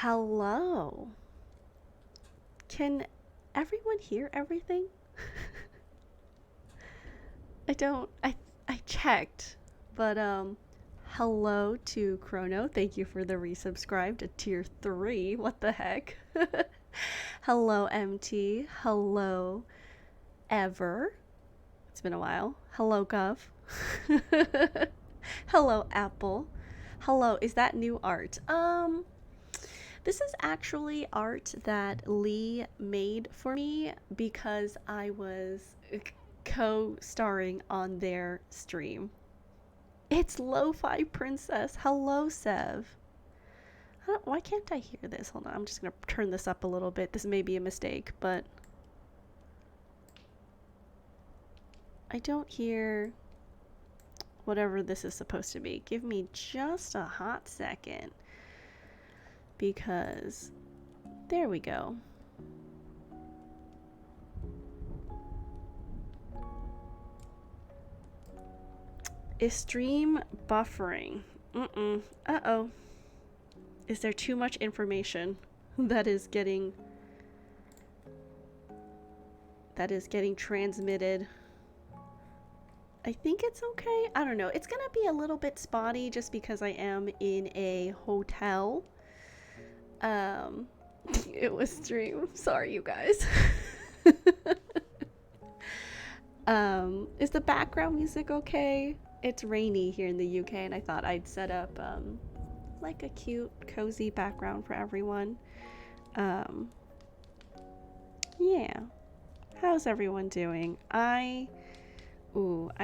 Hello. Can everyone hear everything? I don't I checked, but hello to Chrono. Thank you for the resubscribe to tier 3. What the heck? Hello MT. Hello Ever. It's been a while. Hello Gov. Hello Apple. Hello, is that new art? This is actually art that Lee made for me because I was co-starring on their stream. It's Lo-Fi Princess. Hello, Sev. Why can't I hear this? Hold on, I'm just gonna turn this up a little bit. This may be a mistake, but I don't hear whatever this is supposed to be. Give me just a hot second because there we go. Is stream buffering? Uh-oh. Is there too much information that is getting transmitted? I think it's okay. I don't know. It's gonna be a little bit spotty just because I am in a hotel. It was stream. Sorry, you guys. Is the background music okay? It's rainy here in the UK, and I thought I'd set up like a cute, cozy background for everyone. Yeah. How's everyone doing? I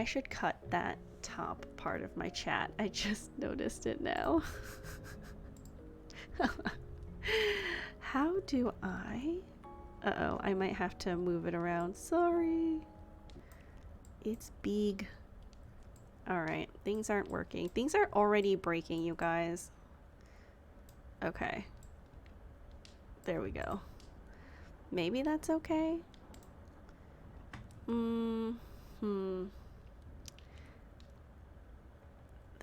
should cut that top part of my chat. I just noticed it now. How do I? Uh-oh, I might have to move it around. Sorry. It's big. Alright, things aren't working. Things are already breaking, you guys. Okay. There we go. Maybe that's okay? The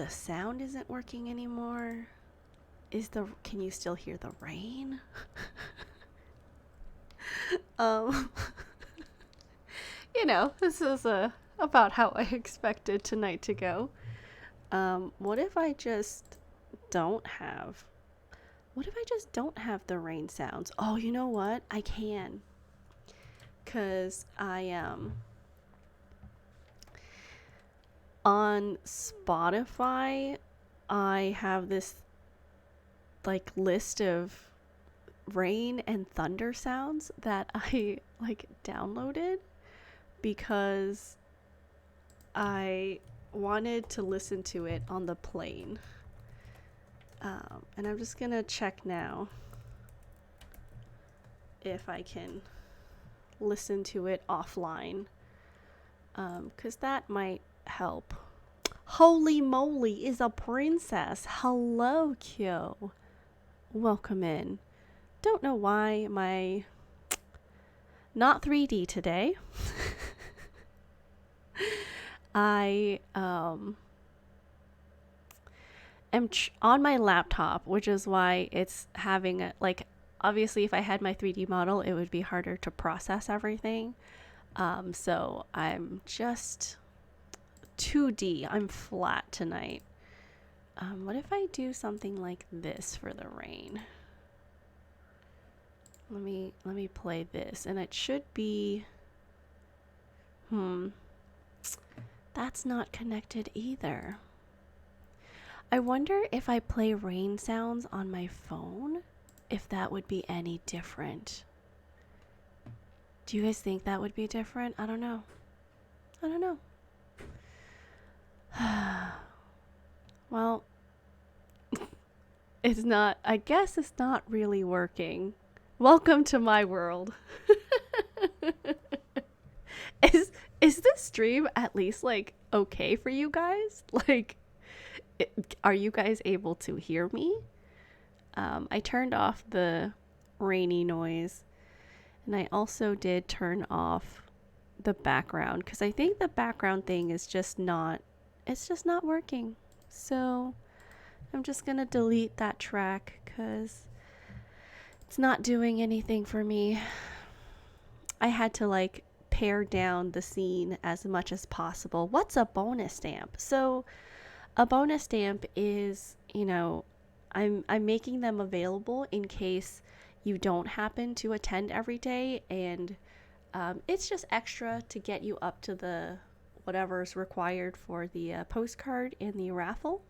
sound isn't working anymore. Can you still hear the rain? You know, this is about how I expected tonight to go. What if I just don't have the rain sounds? Oh, you know what? I can. 'Cause I on Spotify, I have this like list of rain and thunder sounds that I like downloaded because I wanted to listen to it on the plane. And I'm just gonna check now if I can listen to it offline, because that might help. Holy moly is a princess. Hello, Kyo. Welcome in. Don't know why my not 3D today. I am on my laptop, which is why it's having a, like, obviously if I had my 3D model, it would be harder to process everything. So I'm just 2D. I'm flat tonight. What if I do something like this for the rain? Let me play this, and it should be that's not connected either. I wonder if I play rain sounds on my phone, if that would be any different. Do you guys think that would be different? I don't know. Well, it's not, I guess it's not really working. Welcome to my world. Is this stream at least like okay for you guys? Like, are you guys able to hear me? I turned off the rainy noise, and I also did turn off the background because I think the background thing is just not, it's just not working. So I'm just gonna delete that track because It's not doing anything for me. I had to like pare down the scene as much as possible. What's a bonus stamp? So a bonus stamp is, I'm making them available in case you don't happen to attend every day, and it's just extra to get you up to the whatever's required for the postcard and the raffle,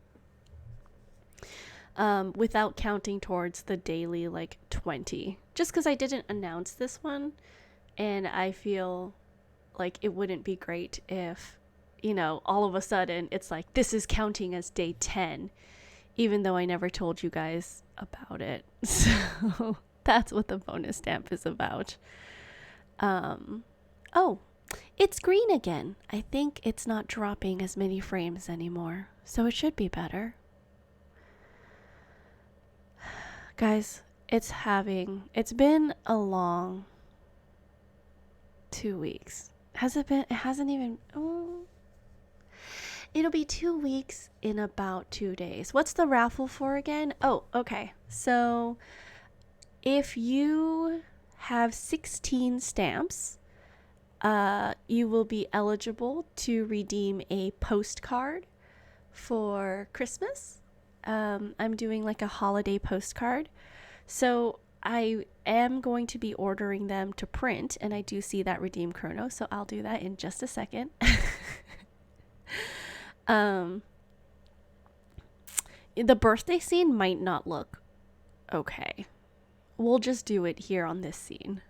without counting towards the daily like 20. Just because I didn't announce this one, and I feel like it wouldn't be great if, all of a sudden it's like this is counting as day 10, even though I never told you guys about it. So that's what the bonus stamp is about. Oh, it's green again. I think it's not dropping as many frames anymore, so it should be better. Guys, it's been a long 2 weeks. Has it been? It hasn't even. Oh, it'll be 2 weeks in about 2 days. What's the raffle for again? Oh, okay. So if you have 16 stamps, you will be eligible to redeem a postcard for Christmas. I'm doing like a holiday postcard. So I am going to be ordering them to print, and I do see that redeem chrono, so I'll do that in just a second. The birthday scene might not look okay. We'll just do it here on this scene.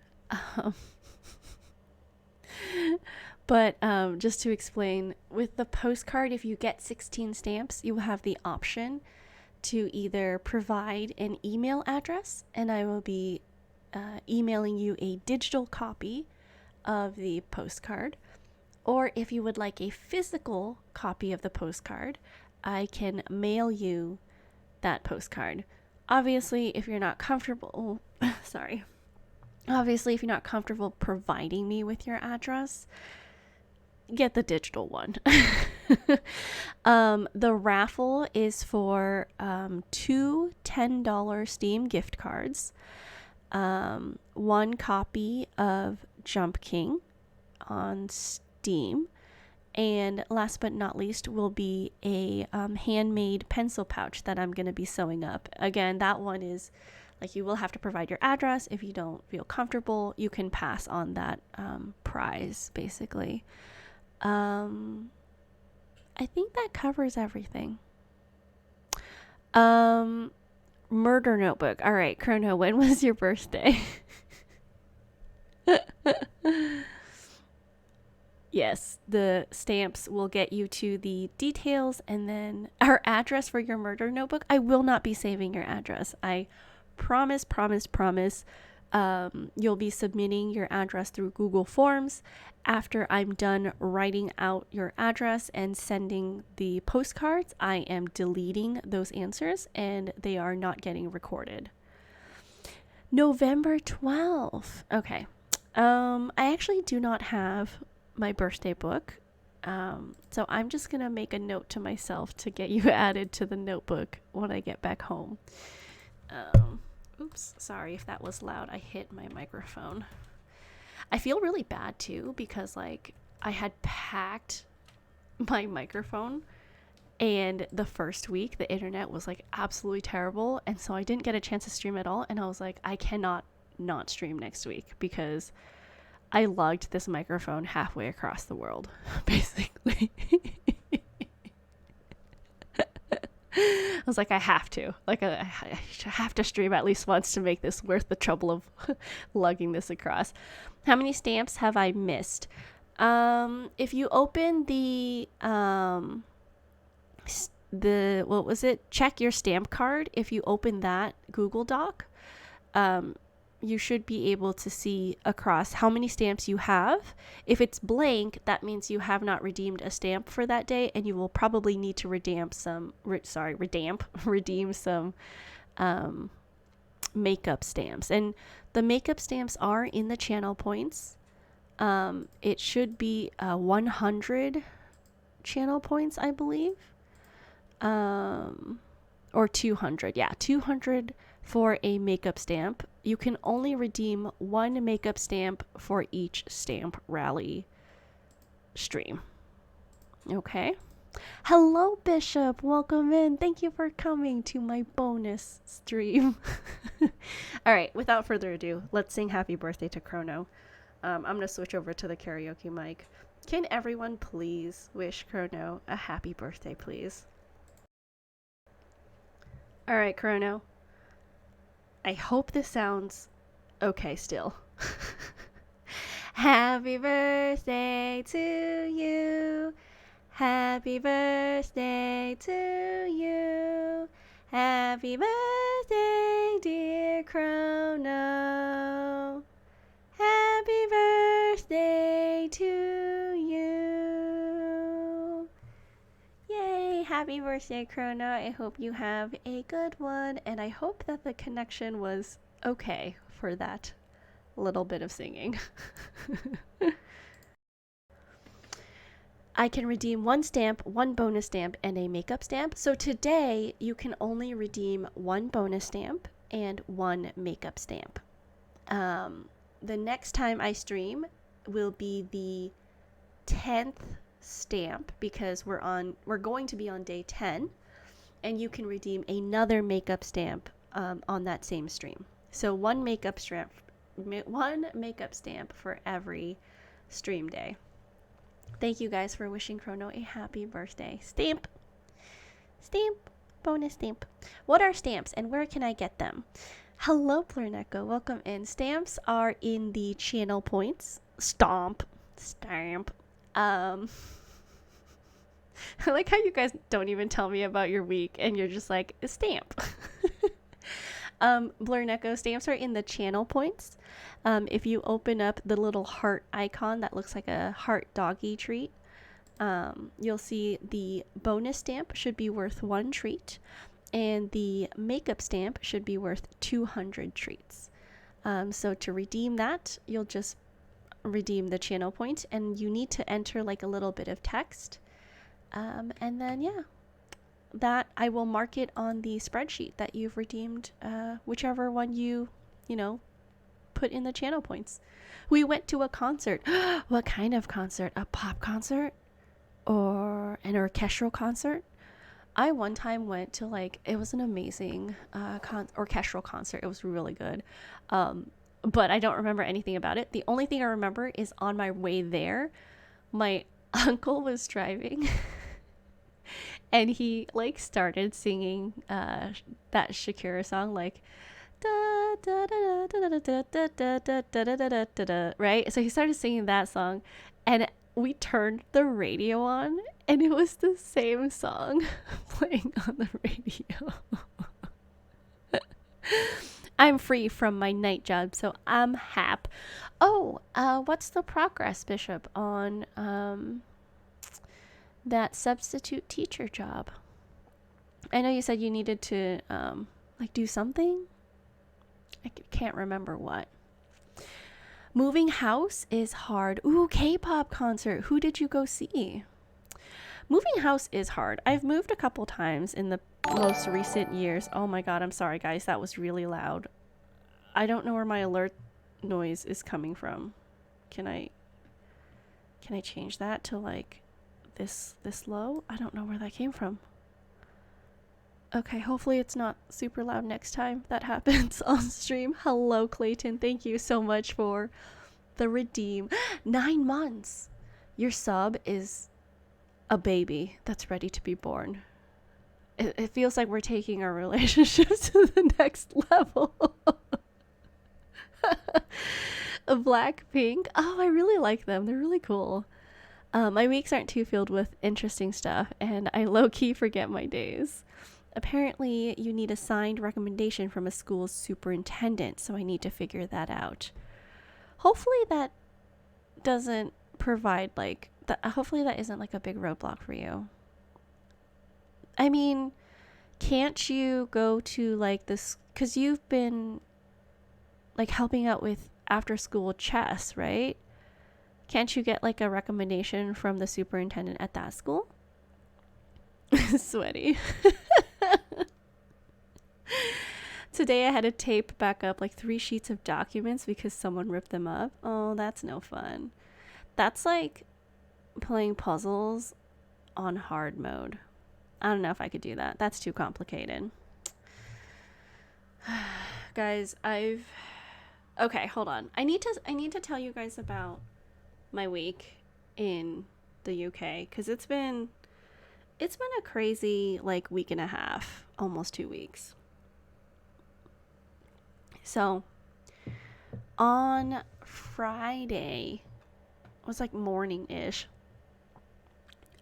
But just to explain, with the postcard, if you get 16 stamps, you will have the option to either provide an email address, and I will be emailing you a digital copy of the postcard, or if you would like a physical copy of the postcard, I can mail you that postcard. Obviously, if you're not comfortable, obviously, if you're not comfortable providing me with your address, get the digital one. The raffle is for 2 $10 Steam gift cards, 1 copy of Jump King on Steam, and last but not least will be a handmade pencil pouch that I'm going to be sewing up. Again, that one is like you will have to provide your address. If you don't feel comfortable, you can pass on that prize, basically. I think that covers everything. Murder Notebook. All right, Chrono, when was your birthday? Yes, the stamps will get you to the details, and then our address for your murder notebook. I will not be saving your address. I promise. You'll be submitting your address through Google Forms. After I'm done writing out your address and sending the postcards, I am deleting those answers, and they are not getting recorded. November 12th. Okay. I actually do not have my birthday book. So I'm just going to make a note to myself to get you added to the notebook when I get back home. Oops, sorry if that was loud. I hit my microphone. I feel really bad too because like I had packed my microphone, and the first week the internet was like absolutely terrible, and so I didn't get a chance to stream at all, and I was like, I cannot not stream next week because I lugged this microphone halfway across the world, basically. I was like, I have to. Like, I have to stream at least once to make this worth the trouble of lugging this across. How many stamps have I missed? If you open the what was it? Check your stamp card. If you open that Google Doc, you should be able to see across how many stamps you have. If it's blank, that means you have not redeemed a stamp for that day, and you will probably need to redeem some makeup stamps. And the makeup stamps are in the channel points. It should be 100 channel points, I believe. Or 200. Yeah, 200 for a makeup stamp. you can only redeem one makeup stamp for each stamp rally stream. Okay. Hello, Bishop. Welcome in. Thank you for coming to my bonus stream. All right, without further ado, let's sing happy birthday to Chrono. I'm going to switch over to the karaoke mic. Can everyone please wish Chrono a happy birthday, please? All right, Chrono. I hope this sounds okay still. Happy birthday to you. Happy birthday to you. Happy birthday, dear Chrono. Happy birthday to you. Yay, happy birthday, Chrono. I hope you have a good one, and I hope that the connection was okay for that little bit of singing. I can redeem one stamp, one bonus stamp, and a makeup stamp. So today you can only redeem one bonus stamp and one makeup stamp. The next time I stream will be the 10th stamp, because we're going to be on day 10, and you can redeem another makeup stamp on that same stream. So one makeup stamp for every stream day. Thank you guys for wishing Chrono a happy birthday. Stamp, bonus stamp. What are stamps and where can I get them? Hello, Plurneco. Welcome in. Stamps are in the channel points. Stamp. I like how you guys don't even tell me about your week and you're just like, stamp. Blurneco, stamps are in the channel points. If you open up the little heart icon that looks like a heart doggy treat, you'll see the bonus stamp should be worth 1 treat, and the makeup stamp should be worth 200 treats. So to redeem that, you'll just redeem the channel point, and you need to enter like a little bit of text. And then, yeah, that I will mark it on the spreadsheet that you've redeemed, whichever one you put in the channel points. We went to a concert. What kind of concert? A pop concert or an orchestral concert? I one time went to it was an amazing orchestral concert. It was really good. But I don't remember anything about it. The only thing I remember is on my way there, my uncle was driving and he started singing that Shakira song, right? So he started singing that song, and we turned the radio on, and it was the same song playing on the radio. I'm free from my night job, so I'm happy. Oh, what's the progress, Bishop, on that substitute teacher job? I know you said you needed to do something. I can't remember what. Moving house is hard. Ooh, K-pop concert. Who did you go see? Moving house is hard. I've moved a couple times in the most recent years. Oh my god, I'm sorry guys, that was really loud. I don't know where my alert noise is coming from. Can I change that to this low? I don't know where that came from. Okay, hopefully it's not super loud next time that happens on stream. Hello, Clayton. Thank you so much for the redeem. 9 months. Your sub is a baby that's ready to be born. It feels like we're taking our relationship to the next level. Blackpink. Oh, I really like them. They're really cool. My weeks aren't too filled with interesting stuff, and I low-key forget my days. Apparently, you need a signed recommendation from a school's superintendent, so I need to figure that out. Hopefully that doesn't provide hopefully that isn't a big roadblock for you. I mean, can't you go to this, because you've been helping out with after school chess, right? Can't you get a recommendation from the superintendent at that school? Sweaty. Today I had to tape back up like 3 sheets of documents because someone ripped them up. Oh, that's no fun. That's like playing puzzles on hard mode. I don't know if I could do that. That's too complicated. Guys, okay, hold on. I need to tell you guys about my week in the UK cuz it's been a crazy like week and a half, almost 2 weeks. So, on Friday, it was like morning-ish.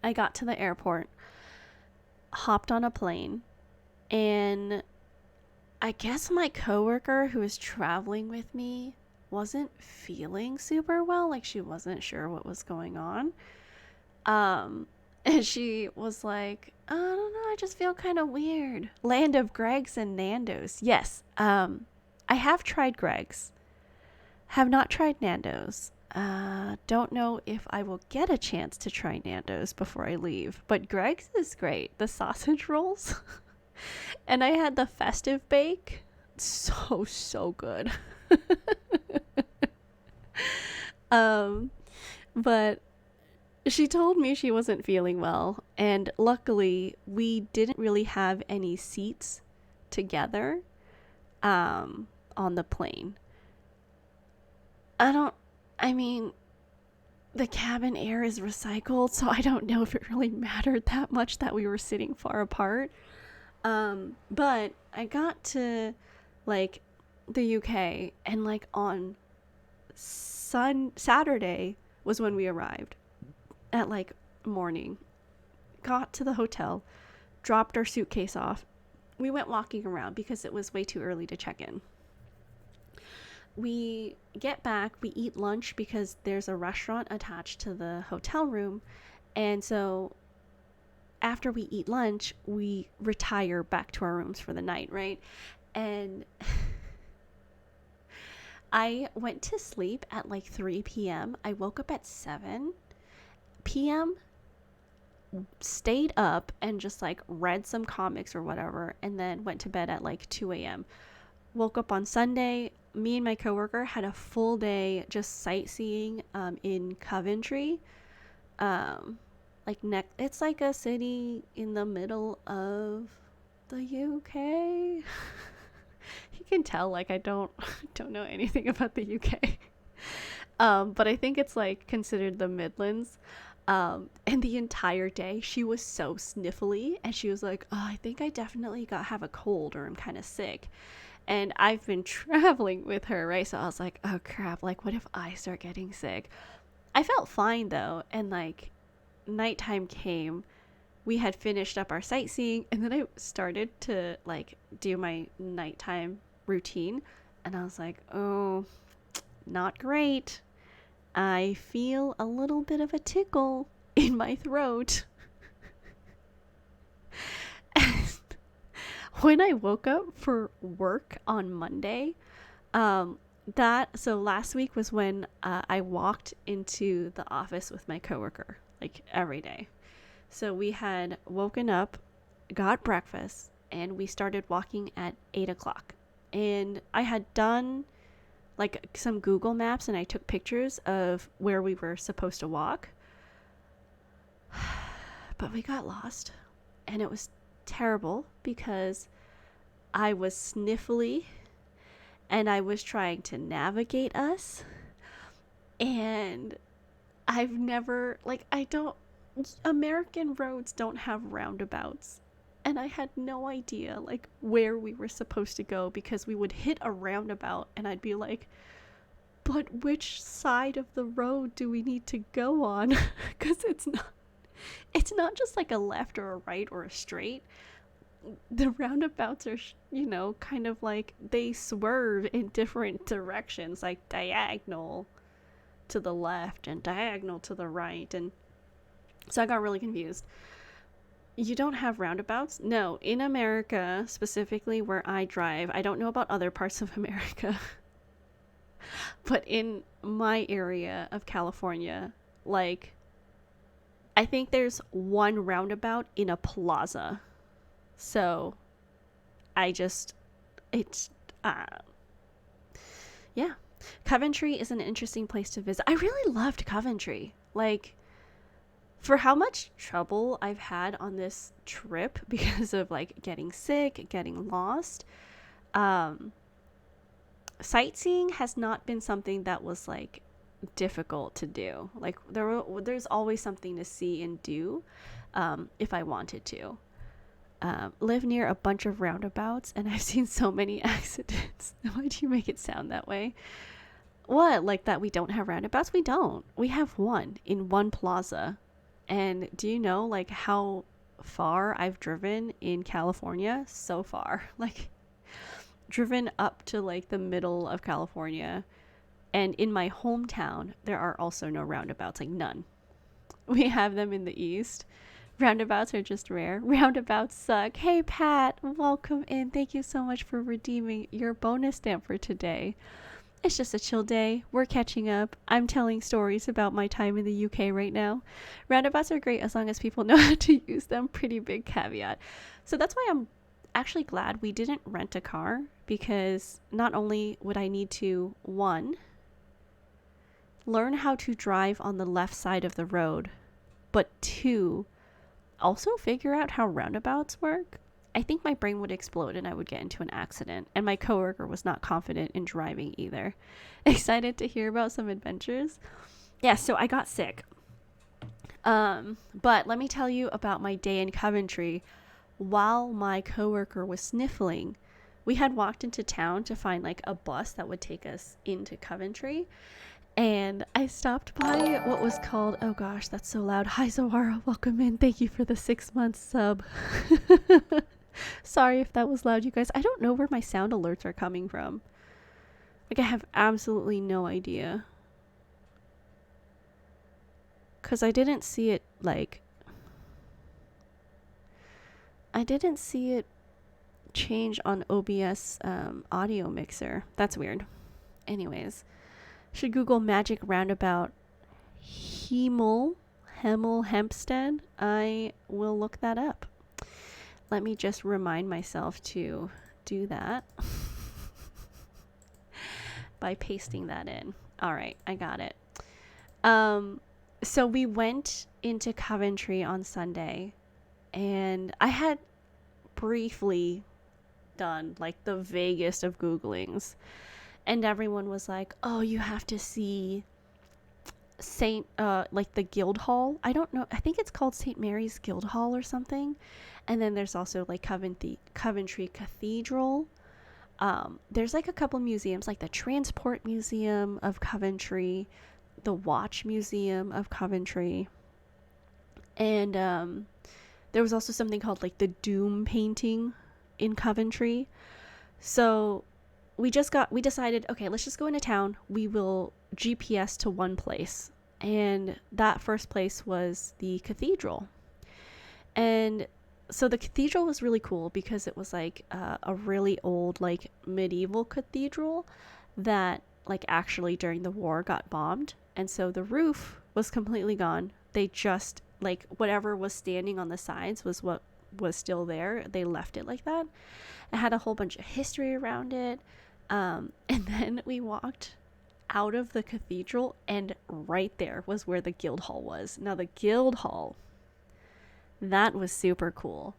I got to the airport, hopped on a plane, and I guess my coworker who was traveling with me wasn't feeling super well, like she wasn't sure what was going on. And she was like, I don't know, I just feel kind of weird. Land of Greg's and Nando's. Yes. I have tried Greg's. Have not tried Nando's. Don't know if I will get a chance to try Nando's before I leave, but Greg's is great. The sausage rolls. And I had the festive bake. So good. um, but she told me she wasn't feeling well, and luckily we didn't really have any seats together on the plane. I don't I mean, the cabin air is recycled, so I don't know if it really mattered that much that we were sitting far apart. But I got to like the UK, and like on Saturday was when we arrived at like morning. Got to the hotel, dropped our suitcase off. We went walking around because it was way too early to check in. We get back, we eat lunch because there's a restaurant attached to the hotel room. And so after we eat lunch, we retire back to our rooms for the night, right? And I went to sleep at like 3 p.m. I woke up at 7 p.m., stayed up and just like read some comics or whatever, and then went to bed at like 2 a.m. Woke up on Sunday. Me and my coworker had a full day just sightseeing in Coventry. Um, it's like a city in the middle of the UK. You can tell like I don't know anything about the UK. But I think it's like considered the Midlands. And the entire day she was so sniffly, and she was like, "Oh, I think I definitely got have a cold, or I'm kind of sick." And I've been traveling with her, right? So I was like, "Oh crap! Like, what if I start getting sick?" I felt fine though, and like nighttime came. We had finished up our sightseeing, and then I started to like do my nighttime routine, and I was like, "Oh, not great. I feel a little bit of a tickle in my throat." And when I woke up for work on Monday, um, last week was when I walked into the office with my coworker, like every day. So we had woken up, got breakfast, and we started walking at 8 o'clock. And I had done like some Google Maps, and I took pictures of where we were supposed to walk. But we got lost, and it was terrible because I was sniffly and I was trying to navigate us. And I've never, like, I don't, American roads don't have roundabouts. And I had no idea, like, where we were supposed to go because we would hit a roundabout and I'd be like, but which side of the road do we need to go on? Because it's not just like a left or a right or a straight. The roundabouts are, kind of like they swerve in different directions, like diagonal to the left and diagonal to the right. And so I got really confused. You don't have roundabouts? No, in America, specifically where I drive, I don't know about other parts of America, but in my area of California, like, I think there's one roundabout in a plaza. So I just It's uh yeah. Coventry is an interesting place to visit. I really loved Coventry. Like, for how much trouble I've had on this trip because of like getting sick, getting lost, um sightseeing has not been something that was like difficult to do. Like there's always something to see and do, if I wanted to. Live near a bunch of roundabouts, and I've seen so many accidents. Why do you make it sound that way? What, like that we don't have roundabouts? We don't. We have one in one plaza. And do you know like how far I've driven in California? So far. Like driven up to like the middle of California. And in my hometown, there are also no roundabouts, like none. We have them in the east. Roundabouts are just rare. Roundabouts suck. Hey, Pat, welcome in. Thank you so much for redeeming your bonus stamp for today. It's just a chill day. We're catching up. I'm telling stories about my time in the UK right now. Roundabouts are great as long as people know how to use them. Pretty big caveat. So that's why I'm actually glad we didn't rent a car, because not only would I need to, one, learn how to drive on the left side of the road, but two, also figure out how roundabouts work. I think my brain would explode and I would get into an accident. And my coworker was not confident in driving either. Excited to hear about some adventures. Yeah, so I got sick. But let me tell you about my day in Coventry. While my coworker was sniffling, we had walked into town to find like a bus that would take us into Coventry. And I stopped by what was called, oh gosh, that's so loud. Hi, Zawara. Welcome in. Thank you for the 6 month sub. Sorry if that was loud, you guys. I don't know where my sound alerts are coming from. Like, I have absolutely no idea. Because I didn't see it, like, I didn't see it change on OBS audio mixer. That's weird. Anyways, should Google magic roundabout Hemel Hempstead. I will look that up. Let me just remind myself to do that by pasting that in. All right, I got it. So we went into Coventry on Sunday, and I had briefly done like the vaguest of Googlings, and everyone was like, oh, you have to see like the Guildhall. I don't know, I think it's called St. Mary's Guildhall or something. And then there's also like Coventry Cathedral. There's like a couple museums, like the Transport Museum of Coventry, the Watch Museum of Coventry, and there was also something called like the Doom painting in Coventry. So we decided, okay, let's just go into town. We will GPS to one place, and that first place was the cathedral. And so the cathedral was really cool because it was like a really old, like medieval cathedral that like actually during the war got bombed, and so the roof was completely gone. They just, like, whatever was standing on the sides was what was still there. They left it like that. It had a whole bunch of history around it. And then we walked out of the cathedral, and right there was where the Guildhall was. Now the Guildhall, that was super cool.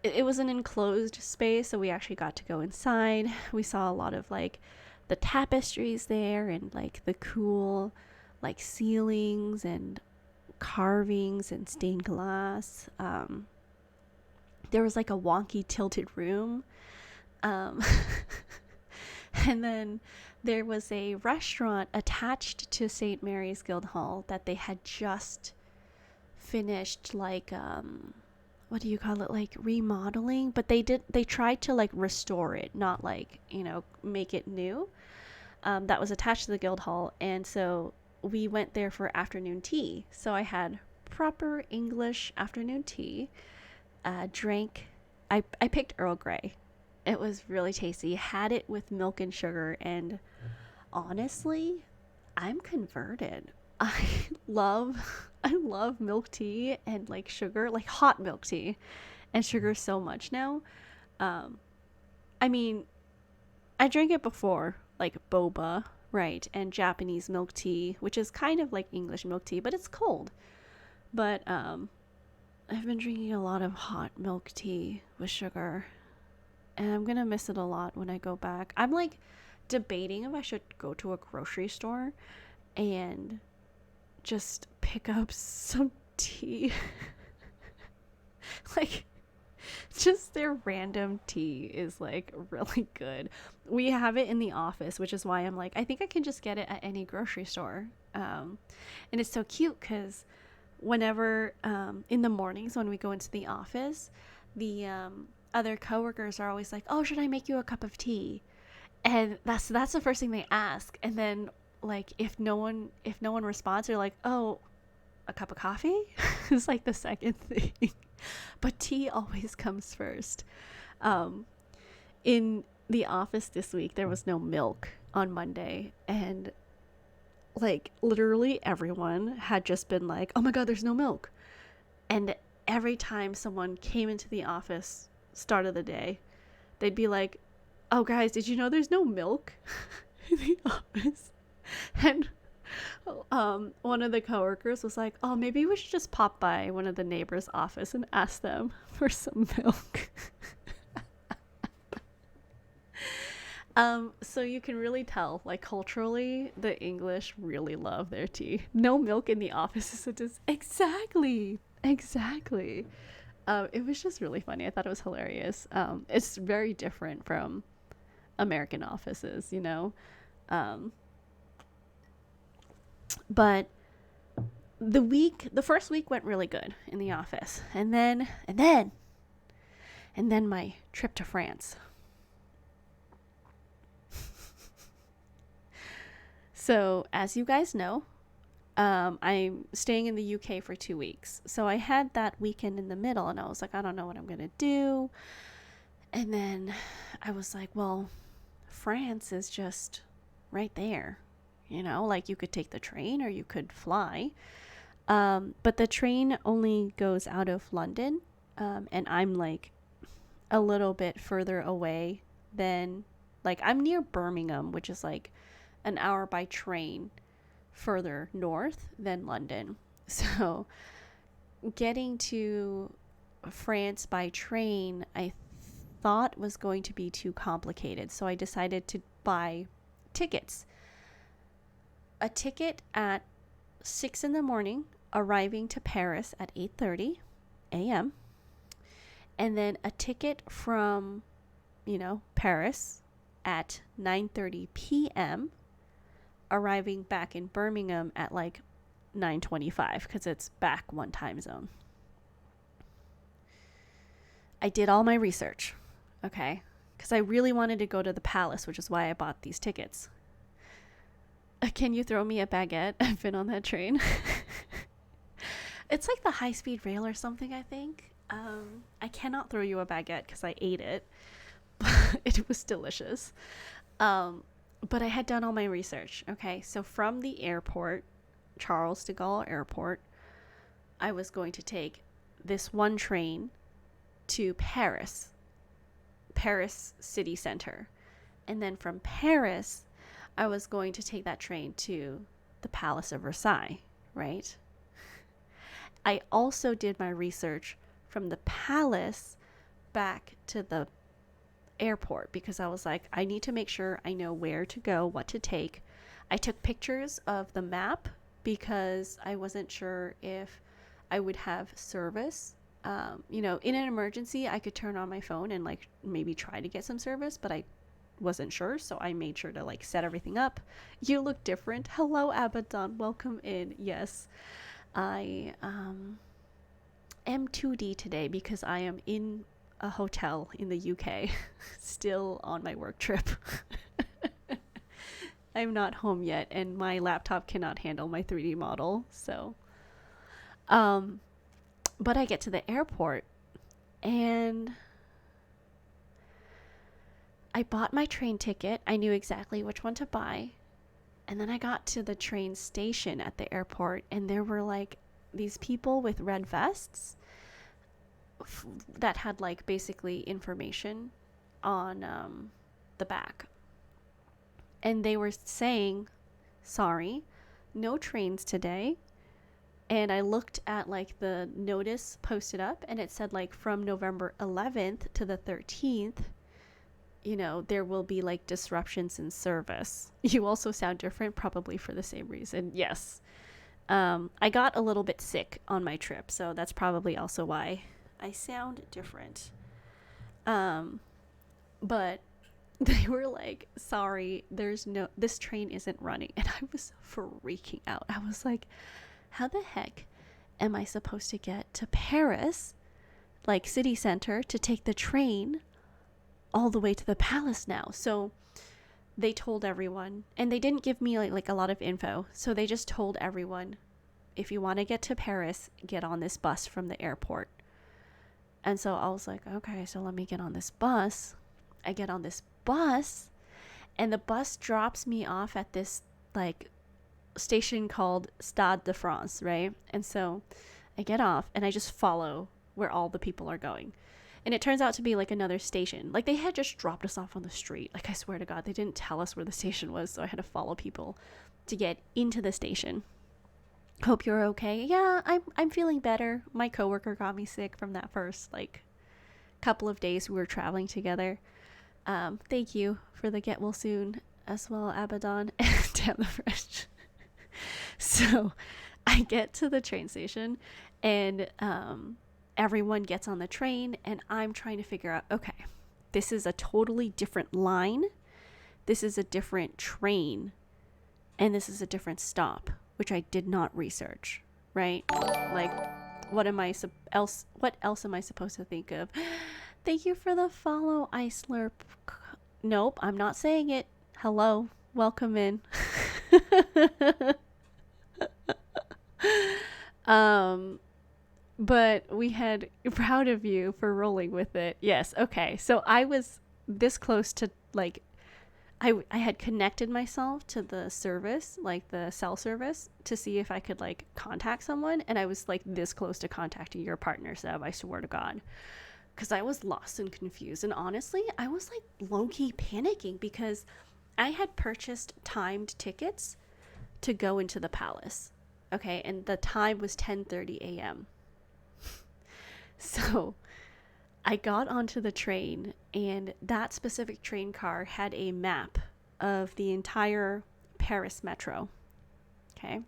It was an enclosed space, so we actually got to go inside. We saw a lot of like the tapestries there, and like the cool like ceilings and carvings and stained glass. There was like a wonky tilted room. And then there was a restaurant attached to St. Mary's Guildhall that they had just finished, like what do you call it, like remodeling, but they tried to like restore it, not like, make it new. That was attached to the Guildhall, and so we went there for afternoon tea. So I had proper English afternoon tea. Drank, I picked Earl Grey. It was really tasty. Had it with milk and sugar, and honestly, I'm converted. I love milk tea and like sugar, like hot milk tea and sugar so much now. Um, I mean, I drank it before, like boba, right, and Japanese milk tea, which is kind of like English milk tea, but it's cold. But I've been drinking a lot of hot milk tea with sugar, and I'm gonna miss it a lot when I go back. I'm like debating if I should go to a grocery store and just pick up some tea. Like, just their random tea is like really good. We have it in the office, which is why I'm like, I think I can just get it at any grocery store. And it's so cute because whenever in the mornings when we go into the office, the other coworkers are always like, "Oh, should I make you a cup of tea?" And that's the first thing they ask. And then like if no one responds, they're like, "Oh, a cup of coffee?" It's like the second thing. But tea always comes first. Um, in the office this week, there was no milk on Monday, and like literally everyone had just been like, "Oh my god, there's no milk." And every time someone came into the office, start of the day, they'd be like, "Oh guys, did you know there's no milk in the office?" And one of the coworkers was like, "Oh, maybe we should just pop by one of the neighbors' office and ask them for some milk." So you can really tell, like culturally, the English really love their tea. No milk in the office is just exactly, exactly. It was just really funny. I thought it was hilarious. It's very different from American offices, you know. Um, but the first week went really good in the office, and then my trip to France. So as you guys know, I'm staying in the UK for 2 weeks. So I had that weekend in the middle, and I was like, I don't know what I'm gonna do. And then I was like, well, France is just right there. Like you could take the train or you could fly. But the train only goes out of London, and I'm like a little bit further away than, like, I'm near Birmingham, which is like an hour by train further north than London. So getting to France by train, I thought was going to be too complicated. So I decided to buy tickets. A ticket at 6 in the morning, arriving to Paris at 8:30 a.m. And then a ticket from, Paris at 9:30 p.m., arriving back in Birmingham at like 9:25 because it's back one time zone. I did all my research, okay? Because I really wanted to go to the palace, which is why I bought these tickets. Can you throw me a baguette? I've been on that train. It's like the high speed rail or something, I think. I cannot throw you a baguette because I ate it. It was delicious. But I had done all my research. Okay, so from the airport, Charles de Gaulle Airport, I was going to take this one train to Paris city center. And then from Paris, I was going to take that train to the Palace of Versailles, right? I also did my research from the palace back to the airport because I was like, I need to make sure I know where to go, what to take. I took pictures of the map because I wasn't sure if I would have service. In an emergency, I could turn on my phone and like maybe try to get some service, but I wasn't sure, so I made sure to like set everything up. You look different. Hello, Abaddon. Welcome in. Yes, I am 2D today because I am in a hotel in the UK, still on my work trip. I'm not home yet, and my laptop cannot handle my 3D model. So, but I get to the airport, and I bought my train ticket. I knew exactly which one to buy. And then I got to the train station at the airport, and there were like these people with red vests that had like basically information on the back. And they were saying, sorry, no trains today. And I looked at like the notice posted up, and it said like from November 11th to the 13th, there will be like disruptions in service. You also sound different, probably for the same reason. Yes. I got a little bit sick on my trip, so that's probably also why I sound different. But they were like, sorry, this train isn't running. And I was freaking out. I was like, how the heck am I supposed to get to Paris, like city center, to take the train all the way to the palace now? So they told everyone, and they didn't give me like a lot of info. So they just told everyone, if you want to get to Paris, get on this bus from the airport. And so I was like, okay, so let me get on this bus. I get on this bus, and the bus drops me off at this like station called Stade de France, right? And so I get off and I just follow where all the people are going. And it turns out to be like another station. Like they had just dropped us off on the street. Like I swear to God, they didn't tell us where the station was, so I had to follow people to get into the station. Hope you're okay. Yeah, I'm feeling better. My coworker got me sick from that first like couple of days we were traveling together. Thank you for the get well soon as well, Abaddon. Damn the French. So I get to the train station, and everyone gets on the train, and I'm trying to figure out, okay, this is a totally different line. This is a different train, and this is a different stop, which I did not research, right? Like, what else am I supposed to think of? Thank you for the follow, Ice Slurp. Nope, I'm not saying it. Hello, welcome in. But we had proud of you for rolling with it. Yes, okay. So I was this close to like I had connected myself to the service, like the cell service, to see if I could like contact someone, and I was like this close to contacting your partner, Seb, I swear to God. Because I was lost and confused, and honestly, I was like low-key panicking because I had purchased timed tickets to go into the palace. Okay, and the time was 10:30 a.m. So I got onto the train, and that specific train car had a map of the entire Paris metro. Okay.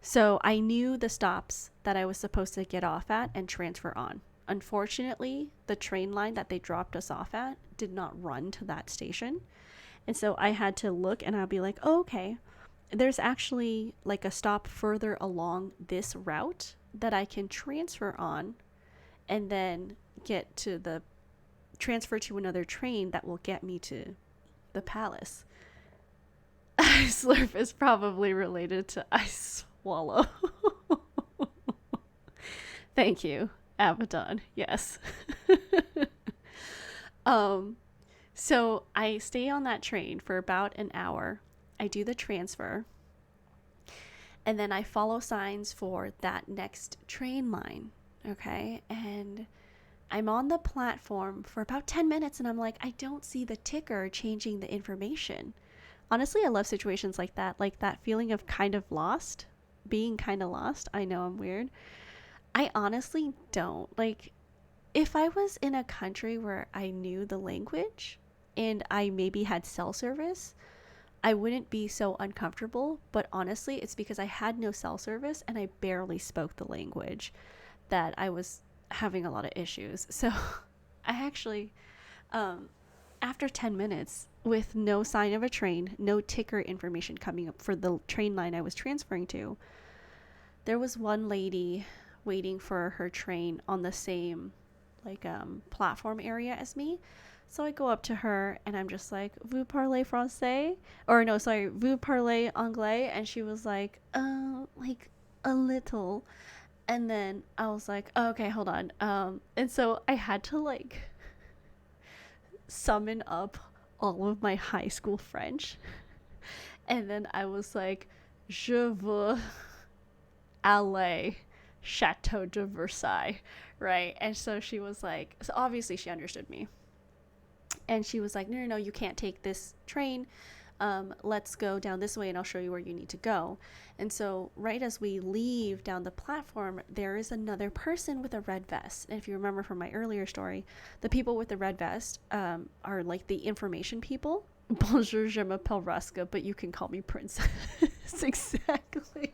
So I knew the stops that I was supposed to get off at and transfer on. Unfortunately, the train line that they dropped us off at did not run to that station. And so I had to look, and I'll be like, oh, okay, there's actually like a stop further along this route that I can transfer on, and then get to the transfer to another train that will get me to the palace. Ice Slurp is probably related to Ice Swallow. Thank you, Abaddon. Yes. So I stay on that train for about an hour. I do the transfer, and then I follow signs for that next train line. Okay. And I'm on the platform for about 10 minutes, and I'm like, I don't see the ticker changing the information. Honestly, I love situations like that feeling of kind of lost, being kind of lost. I know I'm weird. I honestly don't. Like, if I was in a country where I knew the language and I maybe had cell service, I wouldn't be so uncomfortable. But honestly, it's because I had no cell service and I barely spoke the language that I was having a lot of issues. So I actually, after 10 minutes with no sign of a train, no ticker information coming up for the train line I was transferring to, there was one lady waiting for her train on the same like platform area as me. So I go up to her and I'm just like, vous parlez français? Or no, sorry, vous parlez anglais? And she was like a little. And then I was like, oh, okay, hold on. And so I had to like summon up all of my high school French. And then I was like, je veux aller Chateau de Versailles, right? And so she was like, so obviously she understood me. And she was like, no, no, no, you can't take this train. Let's go down this way and I'll show you where you need to go. And so, right as we leave down the platform, there is another person with a red vest. And if you remember from my earlier story, the people with the red vest are like the information people. Bonjour, je m'appelle Ruska, but you can call me Princess. Exactly.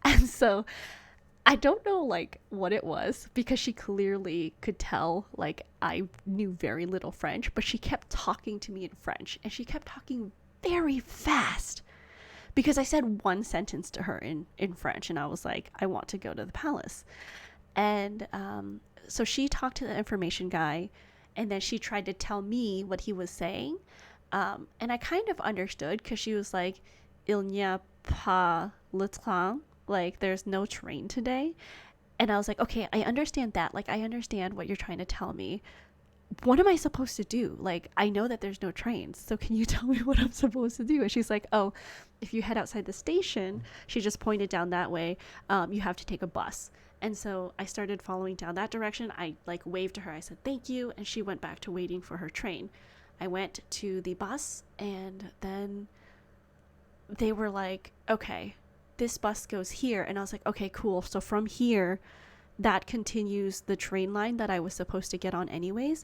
And so I don't know like what it was because she clearly could tell like I knew very little French, but she kept talking to me in French and she kept talking very fast because I said one sentence to her in French and I was like, I want to go to the palace. And so she talked to the information guy and then she tried to tell me what he was saying. And I kind of understood because she was like, Il n'y a pas le train. Like, there's no train today. And I was like, okay, I understand that. Like, I understand what you're trying to tell me. What am I supposed to do? Like, I know that there's no trains. So can you tell me what I'm supposed to do? And she's like, oh, if you head outside the station, she just pointed down that way, you have to take a bus. And so I started following down that direction. I like waved to her. I said, thank you. And she went back to waiting for her train. I went to the bus and then they were like, okay, this bus goes here. And I was like, okay, cool. So from here, that continues the train line that I was supposed to get on anyways.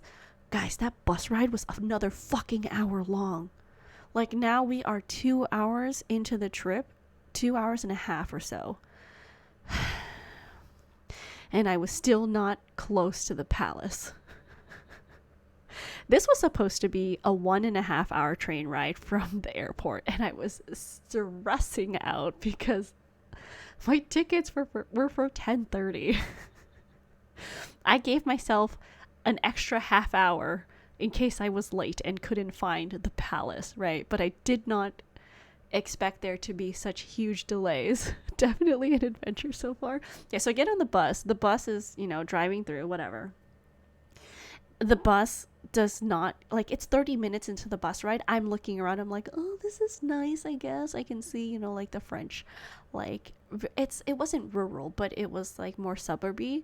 Guys, that bus ride was another fucking hour long. Like now we are 2 hours into the trip, 2 hours and a half or so. And I was still not close to the palace. This was supposed to be a 1.5 hour train ride from the airport, and I was stressing out because my tickets were for 10:30. I gave myself an extra half hour in case I was late and couldn't find the palace, right? But I did not expect there to be such huge delays. Definitely an adventure so far. Yeah, so I get on the bus. The bus is, driving through, whatever. The bus does not, like, it's 30 minutes into the bus ride. I'm looking around. I'm like, oh, this is nice, I guess. I can see, like the French, like, it wasn't rural, but it was like more suburby.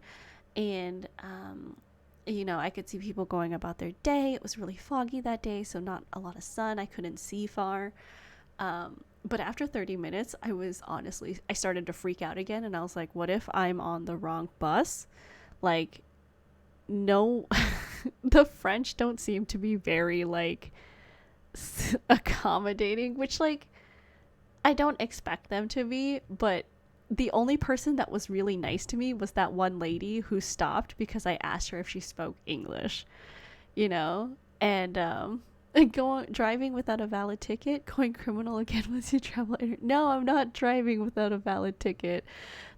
And, I could see people going about their day. It was really foggy that day, so not a lot of sun. I couldn't see far. But after 30 minutes, I started to freak out again. And I was like, what if I'm on the wrong bus? Like, no, the French don't seem to be very, like, accommodating, which, like, I don't expect them to be, but the only person that was really nice to me was that one lady who stopped because I asked her if she spoke English, and driving without a valid ticket, going criminal again once you travel. No, I'm not driving without a valid ticket.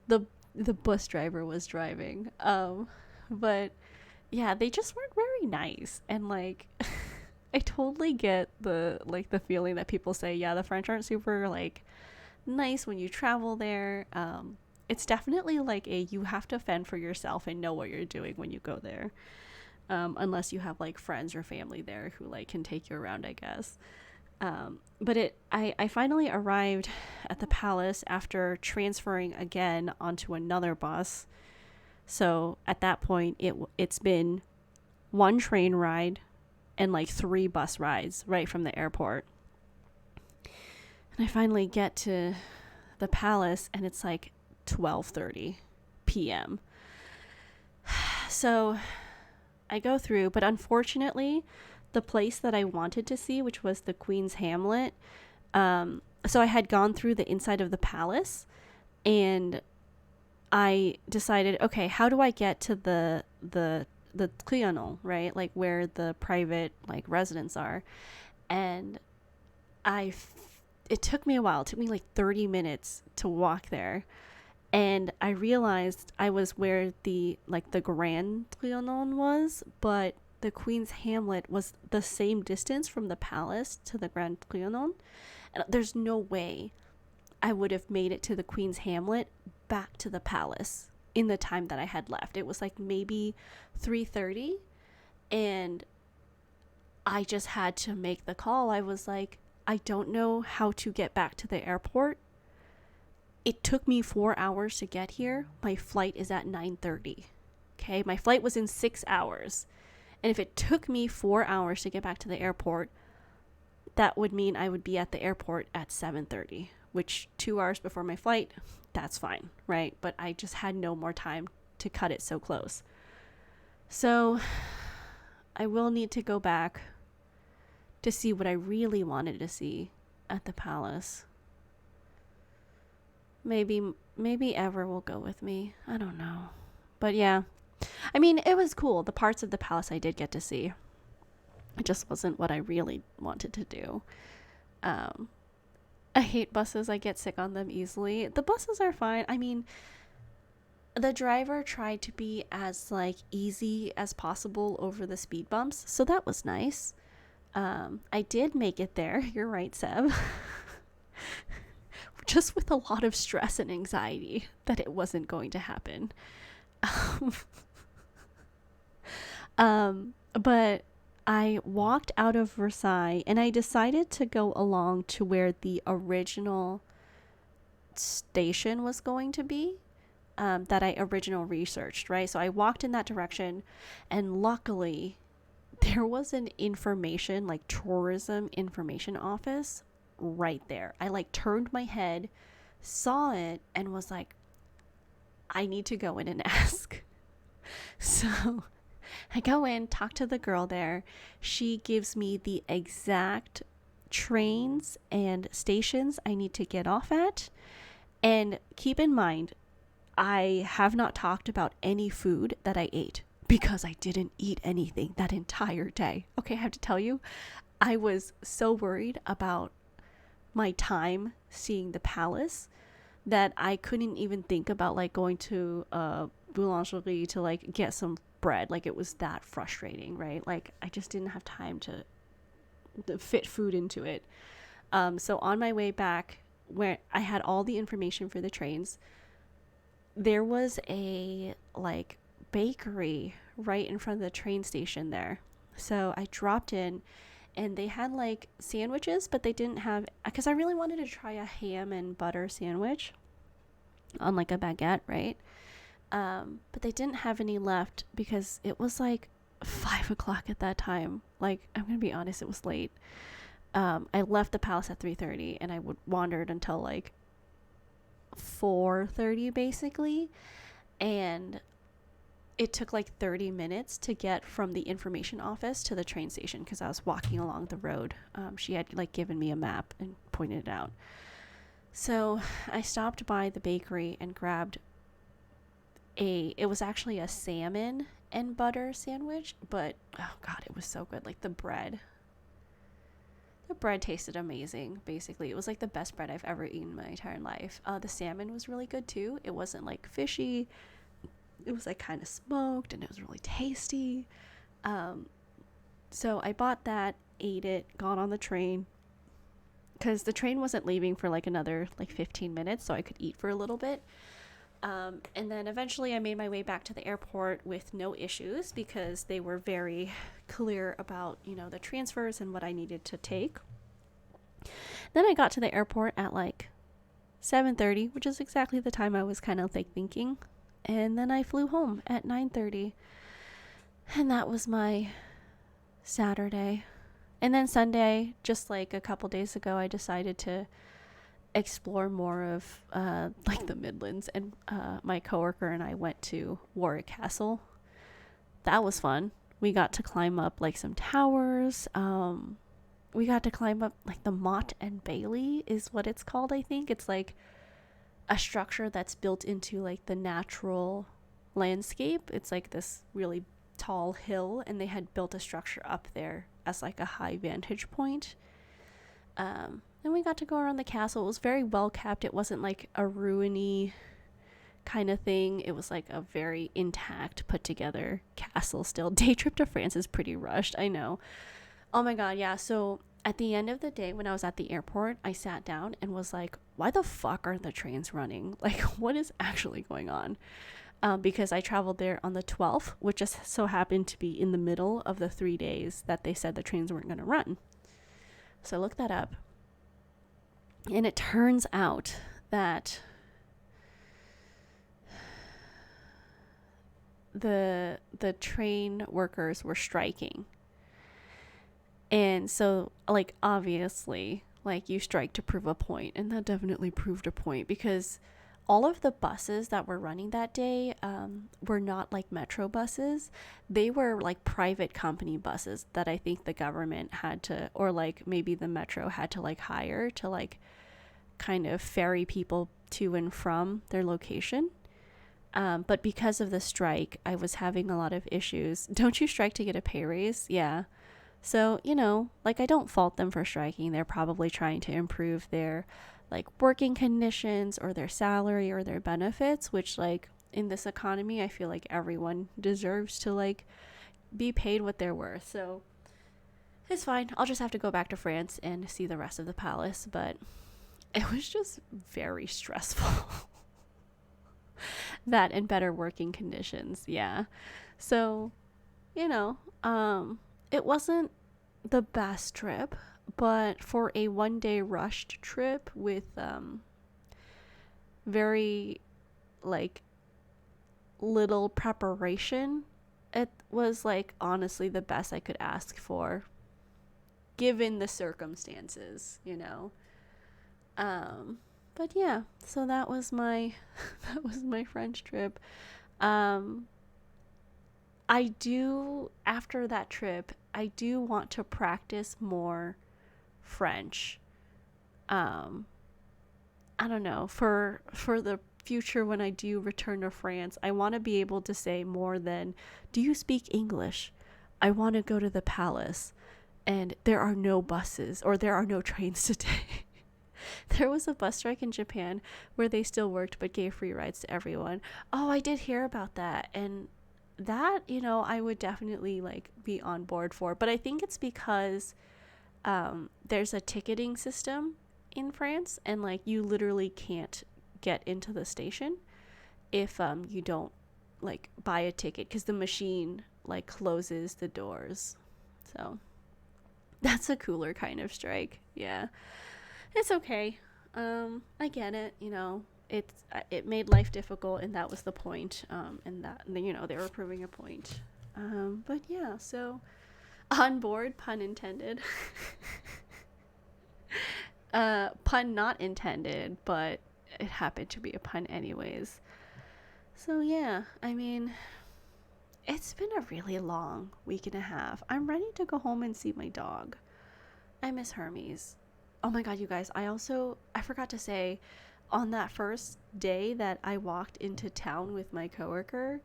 The bus driver was driving. But yeah, they just weren't very nice. And like I totally get the feeling that people say, yeah, the French aren't super like nice when you travel there. It's definitely like you have to fend for yourself and know what you're doing when you go there. Unless you have like friends or family there who like can take you around, I guess. But I finally arrived at the palace after transferring again onto another bus. So at that point, it's been one train ride and like 3 bus rides right from the airport. And I finally get to the palace and it's like 12:30 p.m. So I go through, but unfortunately, the place that I wanted to see, which was the Queen's Hamlet, so I had gone through the inside of the palace, and I decided, okay, how do I get to the Trianon, right? Like where the private like residents are, and it took me a while. It took me like 30 minutes to walk there. And I realized I was where the Grand Trianon was, but the Queen's Hamlet was the same distance from the palace to the Grand Trianon. And there's no way I would have made it to the Queen's Hamlet back to the palace in the time that I had left. It was like maybe 3:30, and I just had to make the call. I was like, I don't know how to get back to the airport. It took me 4 hours to get here. My flight is at 9:30. Okay, my flight was in 6 hours. And if it took me 4 hours to get back to the airport, that would mean I would be at the airport at 7:30, which 2 hours before my flight, that's fine, right? But I just had no more time to cut it so close. So I will need to go back to see what I really wanted to see at the palace. Maybe Ever will go with me. I don't know. But yeah. I mean, it was cool. The parts of the palace I did get to see. It just wasn't what I really wanted to do. I hate buses. I get sick on them easily. The buses are fine. I mean, the driver tried to be as like easy as possible over the speed bumps, so that was nice. I did make it there. You're right, Seb. Just with a lot of stress and anxiety that it wasn't going to happen. But I walked out of Versailles and I decided to go along to where the original station was going to be, that I originally researched, right? So I walked in that direction, and luckily there was an information, like tourism information office right there. I like turned my head, saw it, and was like, I need to go in and ask. So I go in, talk to the girl there. She gives me the exact trains and stations I need to get off at. And keep in mind, I have not talked about any food that I ate because I didn't eat anything that entire day. Okay, I have to tell you, I was so worried about my time seeing the palace that I couldn't even think about like going to a boulangerie to like get some bread. Like, it was that frustrating, right? Like, I just didn't have time to fit food into it. So on my way back, where I had all the information for the trains, there was a like bakery right in front of the train station there. So I dropped in, and they had like sandwiches, but they didn't have, because I really wanted to try a ham and butter sandwich on like a baguette, right? But they didn't have any left because it was like 5 o'clock at that time. Like, I'm gonna be honest, it was late. I left the palace at 3:30, and I wandered until like 4:30 basically, and it took like 30 minutes to get from the information office to the train station because I was walking along the road. She had like given me a map and pointed it out. So I stopped by the bakery and grabbed it was actually a salmon and butter sandwich, but oh god, it was so good. Like, the bread tasted amazing. Basically, it was like the best bread I've ever eaten in my entire life. The salmon was really good too. It wasn't like fishy. It was like kind of smoked, and it was really tasty. So I bought that, ate it, got on the train, because the train wasn't leaving for like another like 15 minutes, so I could eat for a little bit. And then eventually I made my way back to the airport with no issues because they were very clear about, the transfers and what I needed to take. Then I got to the airport at like 7:30, which is exactly the time I was kind of like thinking. And then I flew home at 9:30. And that was my Saturday. And then Sunday, just like a couple days ago, I decided to explore more of like the Midlands, and my coworker and I went to Warwick Castle. That was fun. We got to climb up like some towers. We got to climb up like the Motte and Bailey is what it's called. I think it's like a structure that's built into like the natural landscape. It's like this really tall hill, and they had built a structure up there as like a high vantage point. Then we got to go around the castle. It was very well kept. It wasn't like a ruiny kind of thing. It was like a very intact, put together castle still. Day trip to France is pretty rushed, I know. Oh my god, yeah. So at the end of the day, when I was at the airport, I sat down and was like, why the fuck aren't the trains running? Like, what is actually going on? Because I traveled there on the 12th, which just so happened to be in the middle of the 3 days that they said the trains weren't going to run. So I looked that up. And it turns out that the train workers were striking. And so, like, obviously, like, you strike to prove a point, and that definitely proved a point because all of the buses that were running that day were not like metro buses. They were like private company buses that I think the government had to, or like maybe the metro had to like hire to like kind of ferry people to and from their location. But because of the strike, I was having a lot of issues. Don't you strike to get a pay raise? Yeah. So, like I don't fault them for striking. They're probably trying to improve their like working conditions or their salary or their benefits, which like in this economy, I feel like everyone deserves to like be paid what they're worth. So, it's fine. I'll just have to go back to France and see the rest of the palace, but it was just very stressful. That and better working conditions. Yeah. So, you know, it wasn't the best trip, but for a 1 day rushed trip with very like little preparation, it was like honestly the best I could ask for given the circumstances. Um but yeah, so that was my that was my French trip. Um I do, after that trip, I do want to practice more French. Um, I don't know, for the future when I do return to France, I want to be able to say more than, "Do you speak English? I want to go to the palace and there are no buses or there are no trains today." There was a bus strike in Japan where they still worked but gave free rides to everyone. Oh, I did hear about that. And that, I would definitely like be on board for. But I think it's because there's a ticketing system in France, and like you literally can't get into the station if you don't like buy a ticket because the machine like closes the doors. So that's a cooler kind of strike. Yeah, it's okay. I get it. It made life difficult, and that was the point. And that they were proving a point. But yeah, so on board, pun intended. Pun not intended, but it happened to be a pun anyways. So yeah, I mean, it's been a really long week and a half. I'm ready to go home and see my dog. I miss Hermes. Oh my god, you guys, I forgot to say, on that first day that I walked into town with my coworker,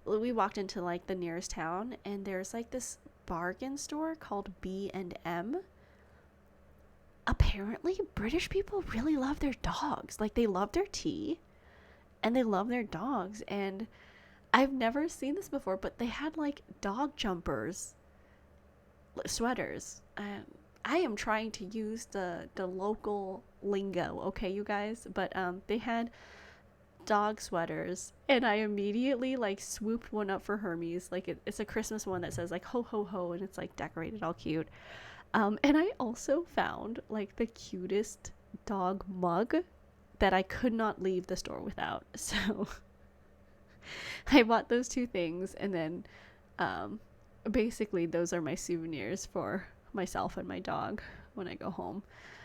we walked into like the nearest town, and there's like this bargain store called B&M. Apparently British people really love their dogs. Like they love their tea and they love their dogs, and I've never seen this before, but they had like dog jumpers, sweaters. I am trying to use the local lingo, okay, you guys, but they had dog sweaters, and I immediately like swooped one up for Hermes. Like it's a Christmas one that says like ho ho ho, and it's like decorated all cute. And I also found like the cutest dog mug that I could not leave the store without. So I bought those two things, and then um, basically those are my souvenirs for myself and my dog when I go home.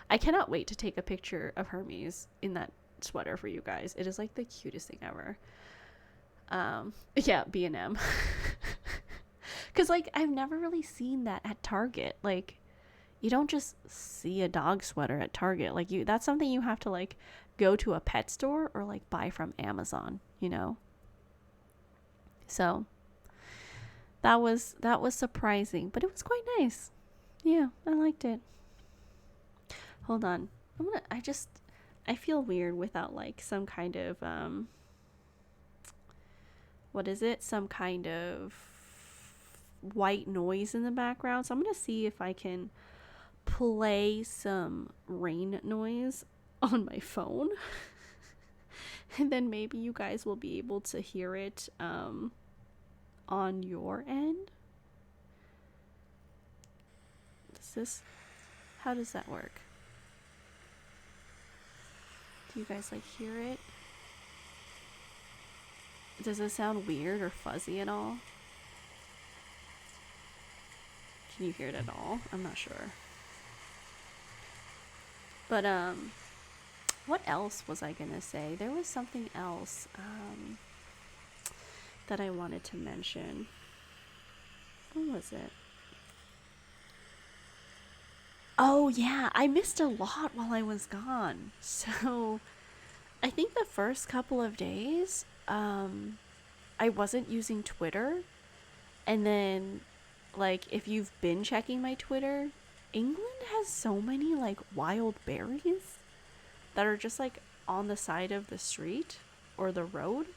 I cannot wait to take a picture of Hermes in that sweater for you guys. It is like the cutest thing ever. Yeah, B&M. Because like I've never really seen that at Target. Like you don't just see a dog sweater at Target. Like that's something you have to like go to a pet store or like buy from Amazon. So that was surprising, but it was quite nice. Yeah, I liked it. Hold on. I feel weird without like some kind of what is it? Some kind of white noise in the background. So I'm going to see if I can play some rain noise on my phone. And then maybe you guys will be able to hear it on your end. How does that work? Do you guys like hear it? Does it sound weird or fuzzy at all? Can you hear it at all? I'm not sure. But what else was I gonna say? There was something else that I wanted to mention. What was it? Oh yeah, I missed a lot while I was gone. So I think the first couple of days, I wasn't using Twitter, and then like if you've been checking my Twitter, England has so many like wild berries that are just like on the side of the street or the road.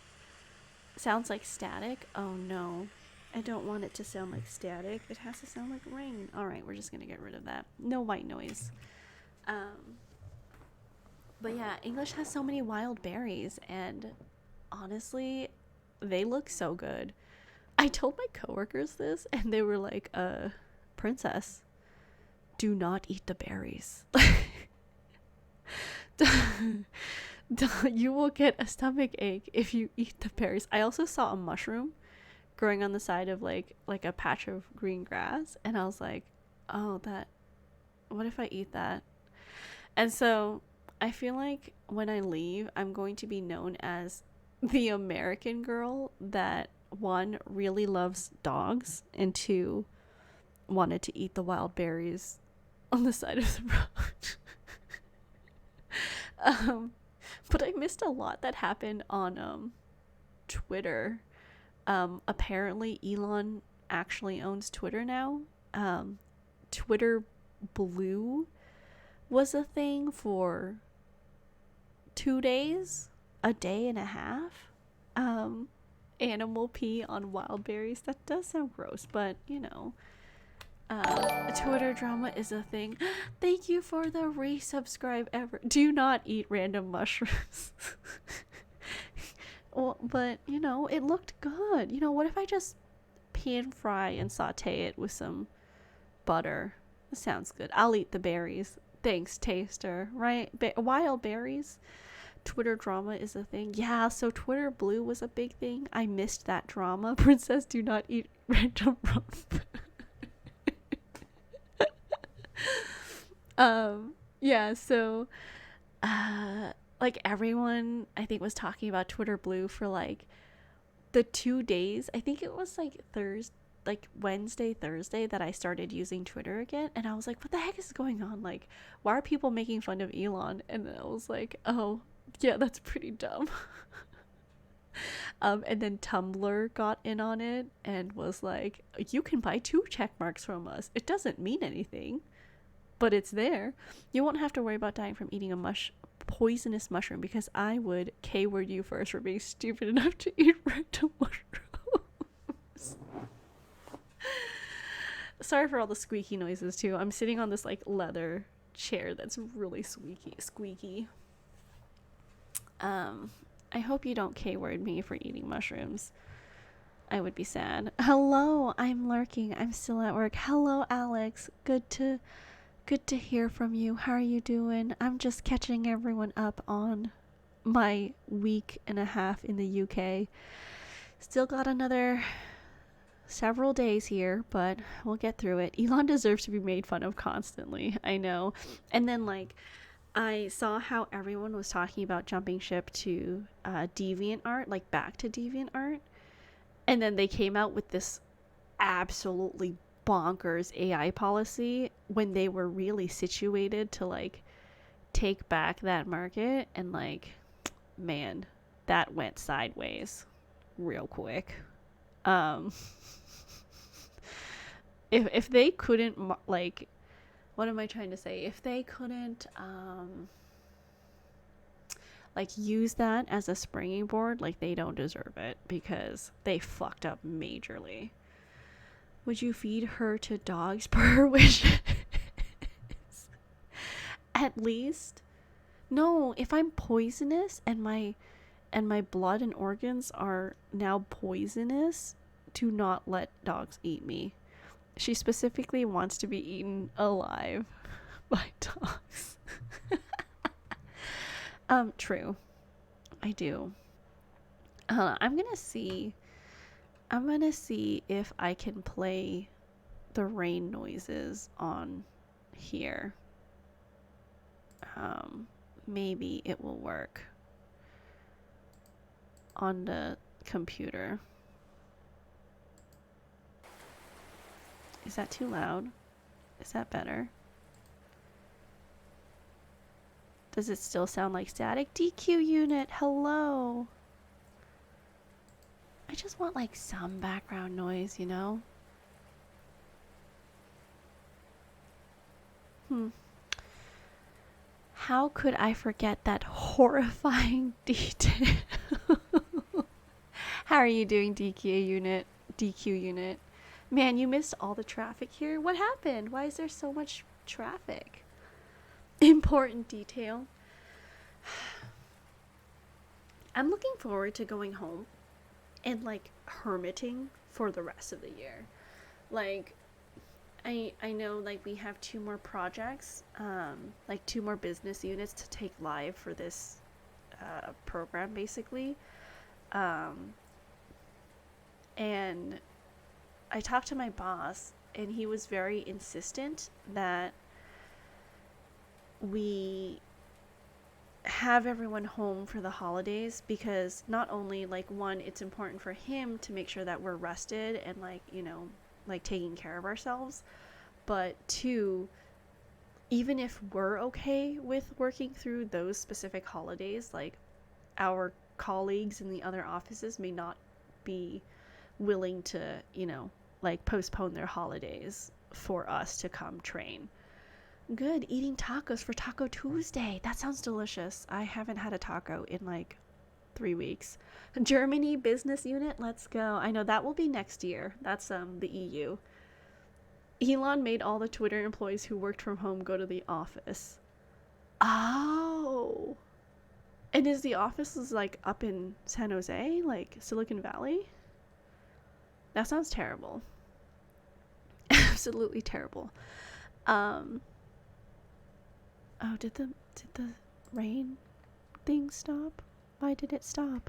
Sounds like static. Oh no. I don't want it to sound like static. It has to sound like rain. All right, we're just going to get rid of that. No white noise. But yeah, English has so many wild berries, and honestly, they look so good. I told my coworkers this, and they were like, princess, do not eat the berries. You will get a stomach ache if you eat the berries. I also saw a mushroom growing on the side of like a patch of green grass, and I was like, oh, that, what if I eat that? And so I feel like when I leave, I'm going to be known as the American girl that, one, really loves dogs, and two, wanted to eat the wild berries on the side of the road. But I missed a lot that happened on Twitter. Apparently Elon actually owns Twitter now. Twitter Blue was a thing for 2 days, a day and a half. Animal pee on wild berries. That does sound gross, but you know. Twitter drama is a thing. Thank you for the resubscribe ever. Do not eat random mushrooms. Well, but you know, it looked good. You know, what if I just pan fry and saute it with some butter? That sounds good. I'll eat the berries. Thanks, taster. Right? Wild berries. Twitter drama is a thing. Yeah, so Twitter Blue was a big thing. I missed that drama. Princess, do not eat random rump. Yeah, so like everyone I think was talking about Twitter Blue for like the 2 days. I think it was like Wednesday, Thursday that I started using Twitter again, and I was like, what the heck is going on? Like, why are people making fun of Elon? And then I was like, oh yeah, that's pretty dumb. And then Tumblr got in on it and was like, you can buy 2 check marks from us. It doesn't mean anything, but it's there. You won't have to worry about dying from eating a poisonous mushroom, because I would K-word you first for being stupid enough to eat random mushrooms. Sorry for all the squeaky noises too. I'm sitting on this like leather chair that's really squeaky. I hope you don't K-word me for eating mushrooms. I would be sad. Hello, I'm lurking. I'm still at work. Hello, Alex. Good to hear from you. How are you doing? I'm just catching everyone up on my week and a half in the UK. Still got another several days here, but we'll get through it. Elon deserves to be made fun of constantly. I know. And then like I saw how everyone was talking about jumping ship to DeviantArt, like back to DeviantArt. And then they came out with this absolutely bonkers AI policy when they were really situated to like take back that market, and like, man, that went sideways real quick. If they couldn't like, what am I trying to say? If they couldn't like use that as a springing board, like they don't deserve it, because they fucked up majorly. Would you feed her to dogs per wishes? At least. No, if I'm poisonous and my blood and organs are now poisonous, do not let dogs eat me. She specifically wants to be eaten alive by dogs. True. I do. I'm gonna see. I'm gonna see if I can play the rain noises on here. Um, Maybe it will work on the computer. Is that too loud? Is that better? Does it still sound like static? DQ unit, hello. I just want like some background noise, you know? Hmm. How could I forget that horrifying detail? How are you doing, DQ unit? DQ unit. Man, you missed all the traffic here. What happened? Why is there so much traffic? Important detail. I'm looking forward to going home and like hermiting for the rest of the year. Like I know like we have two more projects, like two more business units to take live for this program basically. Um, and I talked to my boss and he was very insistent that we have everyone home for the holidays because not only like one it's important for him to make sure that we're rested and like like taking care of ourselves, but two, even if we're okay with working through those specific holidays, like our colleagues in the other offices may not be willing to like postpone their holidays for us to come train. Good. Eating tacos for Taco Tuesday. That sounds delicious. I haven't had a taco in like 3 weeks. Germany business unit. Let's go. I know that will be next year. That's the EU. Elon made all the Twitter employees who worked from home go to the office. Oh. And is the office like up in San Jose, like Silicon Valley? That sounds terrible. Absolutely terrible. Um Oh, did the rain thing stop? Why did it stop?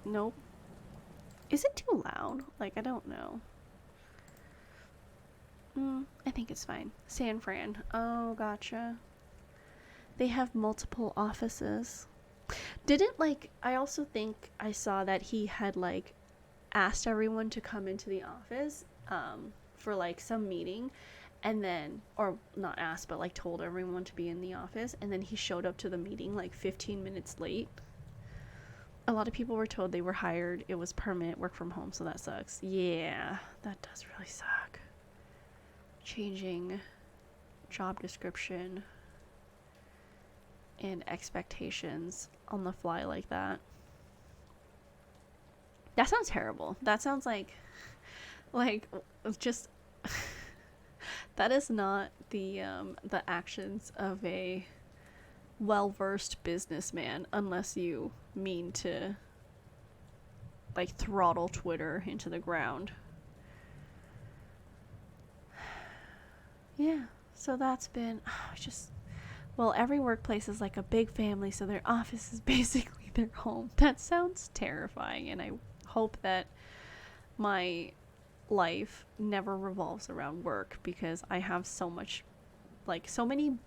Nope. Is it too loud? Like, I don't know. I think it's fine. San Fran. Oh, gotcha. They have multiple offices. Didn't like I also think I saw that he had like asked everyone to come into the office for like some meeting, and then or not asked but like told everyone to be in the office, and then he showed up to the meeting like 15 minutes late. A lot of people were told they were hired, it was permanent work from home, so that sucks. Yeah, that does really suck. Changing job description and expectations on the fly like that. That sounds terrible. That sounds like just that is not the actions of a well-versed businessman, unless you mean to like throttle Twitter into the ground. Yeah, so that's been just well, every workplace is like a big family, so their office is basically their home. That sounds terrifying, and I hope that my life never revolves around work because I have so much, like so many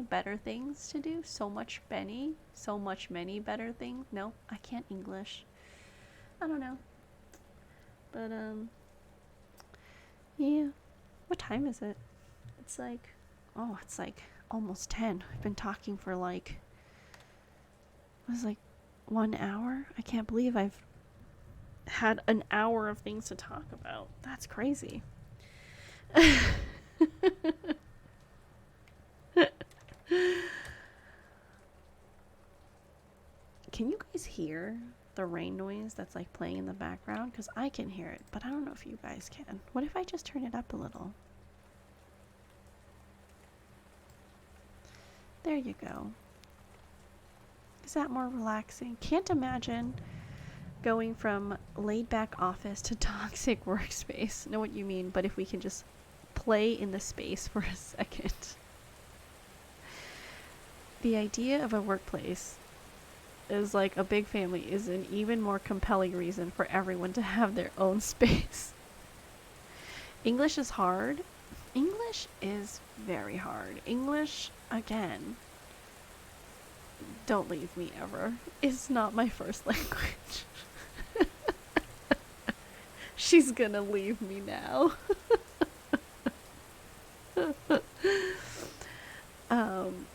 better things to do. So much many better things. No, I can't English. I don't know. But, yeah. What time is it? It's like, oh, it's like almost 10. I've been talking for like, it was like 1 hour. I can't believe I've had an hour of things to talk about. That's crazy. Can you guys hear the rain noise that's like playing in the background? Because I can hear it, but I don't know if you guys can. What if I just turn it up a little? There you go. Is that more relaxing? Can't imagine going from laid back office to toxic workspace. Know what you mean, but if we can just play in the space for a second. The idea of a workplace is like a big family is an even more compelling reason for everyone to have their own space. English is hard. English is very hard. English, again, don't leave me ever. It's not my first language. She's gonna leave me now. um,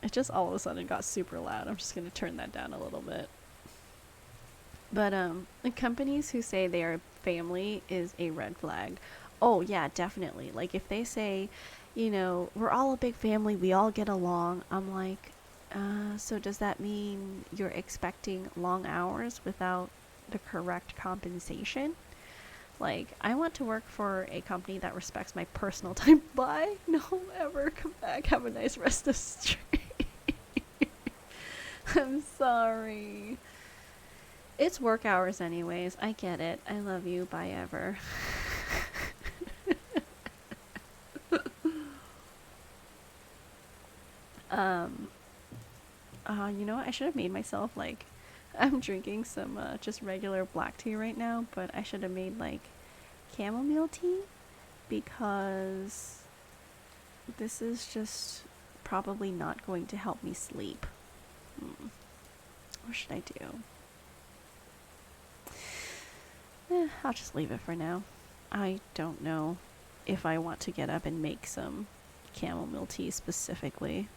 it just all of a sudden got super loud. I'm just gonna turn that down a little bit. But the companies who say they are family is a red flag. Oh yeah, definitely. Like if they say, you know, we're all a big family, we all get along. I'm like, so does that mean you're expecting long hours without the correct compensation? Like, I want to work for a company that respects my personal time. Bye. No, ever come back. Have a nice rest of stream. I'm sorry. It's work hours anyways. I get it. I love you. Bye, Ever. um, you know what? I should have made myself like, I'm drinking some just regular black tea right now, but I should have made like chamomile tea because this is just probably not going to help me sleep. What should I do? I'll just leave it for now. I don't know if I want to get up and make some chamomile tea specifically.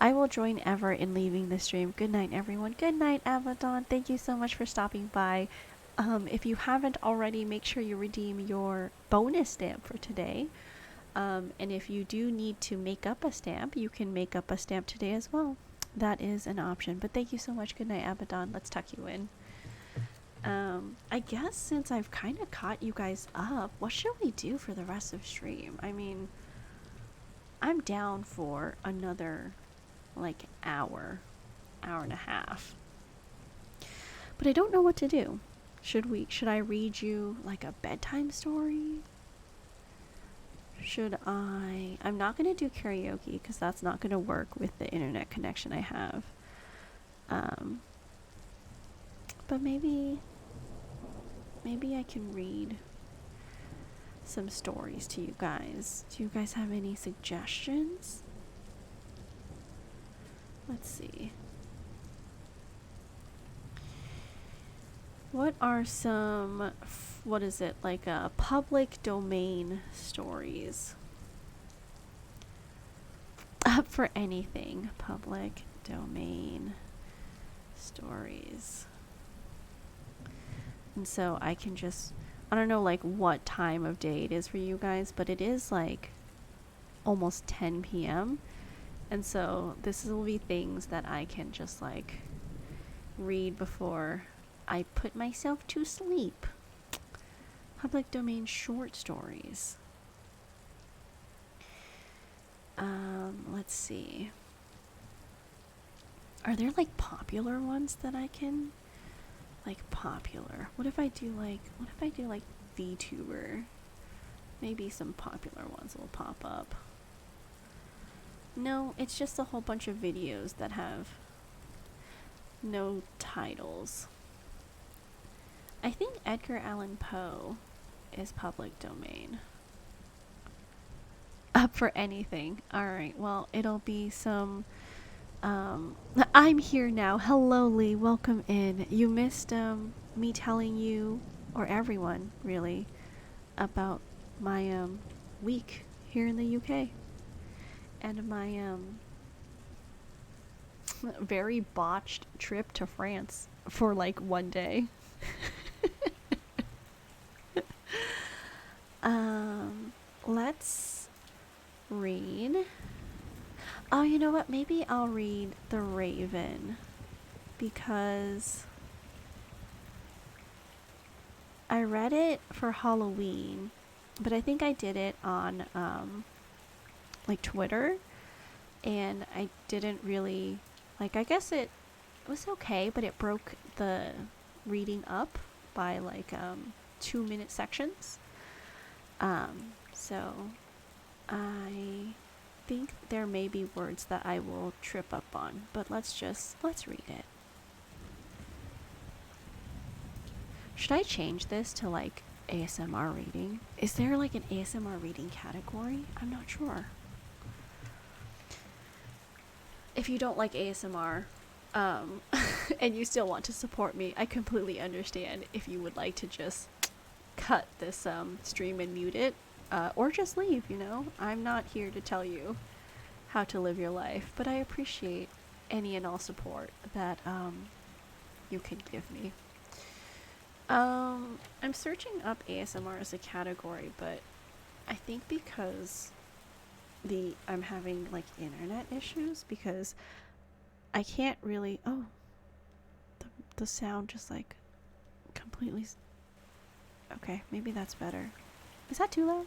I will join Ever in leaving the stream. Good night, everyone. Good night, Abaddon. Thank you so much for stopping by. If you haven't already, make sure you redeem your bonus stamp for today. And if you do need to make up a stamp, you can make up a stamp today as well. That is an option. But thank you so much. Good night, Abaddon. Let's tuck you in. I guess since I've kind of caught you guys up, what should we do for the rest of stream? I mean, I'm down for another like hour and a half, but I don't know what to do. Should I read you like a bedtime story? I'm not gonna do karaoke because that's not gonna work with the internet connection I have. But maybe I can read some stories to you guys. Do you guys have any suggestions? Let's see. What are some, what is it, like public domain stories? Up for anything. Public domain stories. And so I can just, I don't know like what time of day it is for you guys, but it is like almost 10 p.m. And so this will be things that I can just like read before I put myself to sleep. Public domain short stories. Let's see. Are there like popular ones that I can like popular? What if I do like VTuber? Maybe some popular ones will pop up. No, it's just a whole bunch of videos that have no titles. I think Edgar Allan Poe is public domain. Up for anything. Alright, well, it'll be some... I'm here now. Hello, Lee. Welcome in. You missed me telling you, or everyone, really, about my week here in the UK. And my very botched trip to France for like one day. Let's read. Oh, you know what? Maybe I'll read The Raven because I read it for Halloween, but I think I did it on like Twitter, and I didn't really like, I guess it was okay, but it broke the reading up by like 2-minute sections. So I think there may be words that I will trip up on, but let's read it. Should I change this to like ASMR reading? Is there like an ASMR reading category? I'm not sure. If you don't like ASMR, and you still want to support me, I completely understand if you would like to just cut this stream and mute it, or just leave, you know? I'm not here to tell you how to live your life, but I appreciate any and all support that you can give me. I'm searching up ASMR as a category, but I think because I'm having like internet issues, because I can't really the sound just like completely okay, maybe that's better. Is that too loud?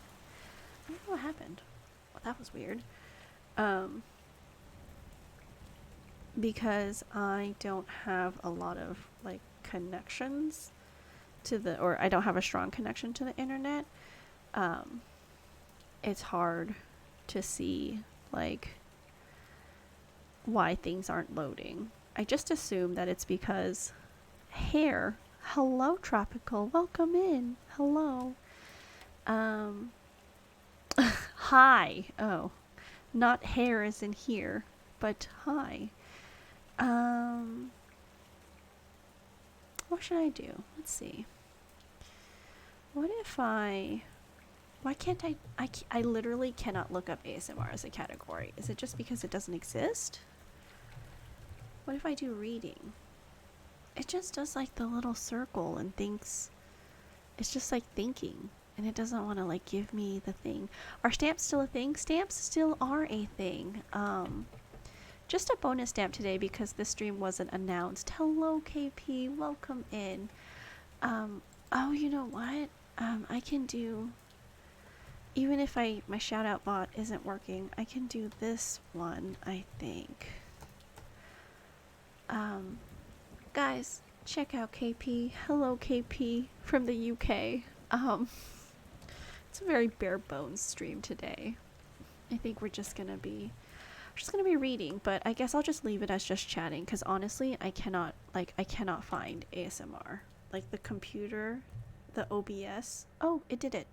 I don't know what happened. Well, that was weird. Because I don't have a lot of like connections to or I don't have a strong connection to the internet, it's hard to see like why things aren't loading. I just assume that it's because hair. Hello, Tropical. Welcome in. Hello. Hi. Oh, not hair is in here, but hi. What should I do? Let's see. What if why can't I literally cannot look up ASMR as a category. Is it just because it doesn't exist? What if I do reading? It just does like the little circle and thinks, it's just like thinking, and it doesn't want to like give me the thing. Are stamps still a thing? Stamps still are a thing. Just a bonus stamp today because this stream wasn't announced. Hello, KP. Welcome in. Oh, you know what? I can do, even if my shout out bot isn't working, I can do this one, I think. Guys, check out KP. Hello, KP from the UK. It's a very bare bones stream today. I think we're just gonna be reading, but I guess I'll just leave it as just chatting, because honestly, I cannot find ASMR. Like the computer, the OBS. Oh, it did it.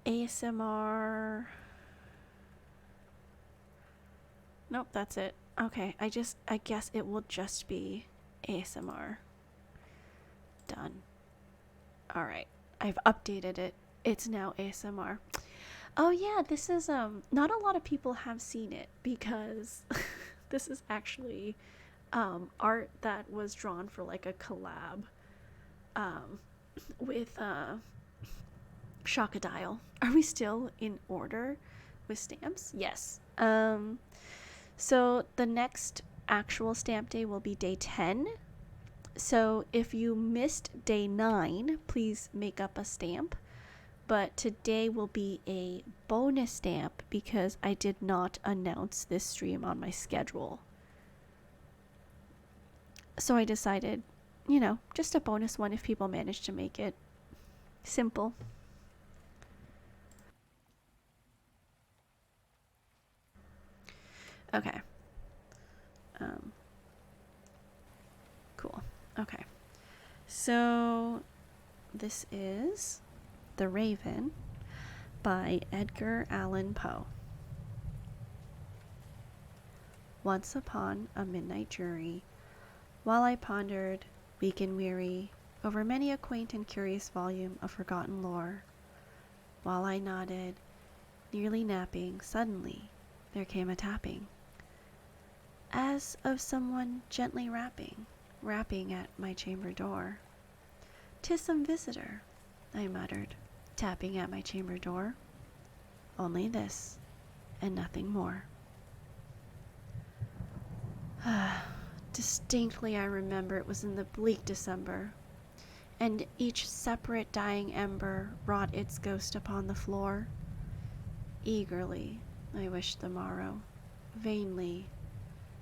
ASMR. Nope, that's it. Okay, I guess it will just be ASMR. Done. Alright, I've updated it. It's now ASMR. Oh yeah, this is not a lot of people have seen it because this is actually art that was drawn for like a collab with Shockodile. Are we still in order with stamps? Yes. So the next actual stamp day will be day 10. So if you missed day 9, please make up a stamp. But today will be a bonus stamp because I did not announce this stream on my schedule. So I decided, you know, just a bonus one if people manage to make it. Simple. Okay. Cool. Okay. So this is The Raven by Edgar Allan Poe. Once upon a midnight jury, while I pondered, weak and weary, over many a quaint and curious volume of forgotten lore, while I nodded, nearly napping, suddenly there came a tapping, as of someone gently rapping at my chamber door. "'Tis some visitor," I muttered, tapping at my chamber door. "Only this, and nothing more." Distinctly I remember it was in the bleak December, and each separate dying ember wrought its ghost upon the floor. Eagerly I wished the morrow. Vainly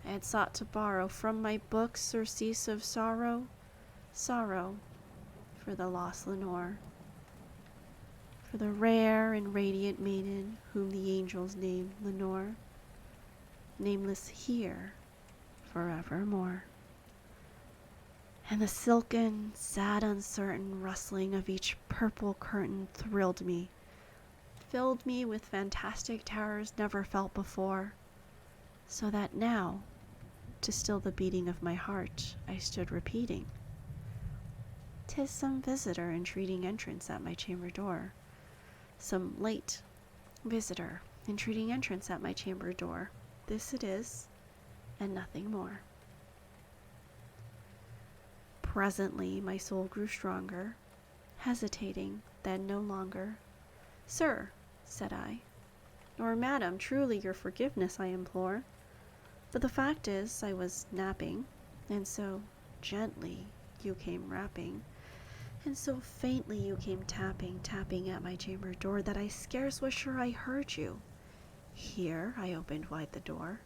I had sought to borrow from my books surcease of sorrow for the lost Lenore. for the rare and radiant maiden whom the angels name Lenore, nameless here forevermore. And the silken, sad, uncertain rustling of each purple curtain thrilled me, filled me with fantastic terrors never felt before, so that now, to still the beating of my heart, I stood repeating, "'Tis some visitor entreating entrance at my chamber door, some late visitor entreating entrance at my chamber door. This it is, and nothing more." Presently my soul grew stronger, hesitating, then no longer. "Sir," said I, "or madam, truly your forgiveness I implore. But the fact is, I was napping, and so gently you came rapping, and so faintly you came tapping at my chamber door, that I scarce was sure I heard you. Here I opened wide the door.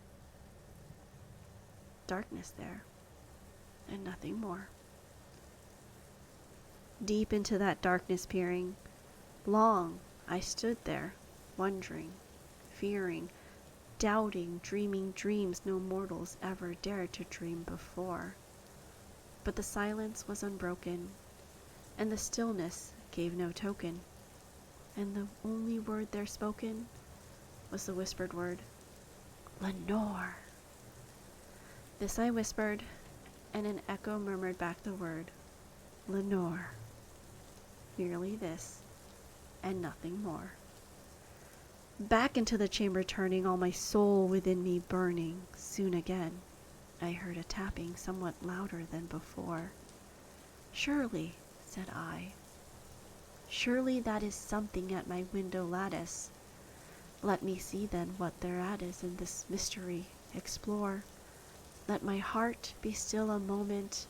Darkness there, and nothing more." Deep into that darkness peering, long I stood there, wondering, fearing, doubting, dreaming dreams no mortals ever dared to dream before. But the silence was unbroken, and the stillness gave no token, and the only word there spoken was the whispered word, "Lenore." This I whispered, and an echo murmured back the word, "Lenore." Merely this, and nothing more. Back into the chamber turning, all my soul within me burning, soon again I heard a tapping somewhat louder than before. "Surely," said I, "surely that is something at my window lattice. Let me see then what thereat is, and this mystery explore. Let my heart be still a moment,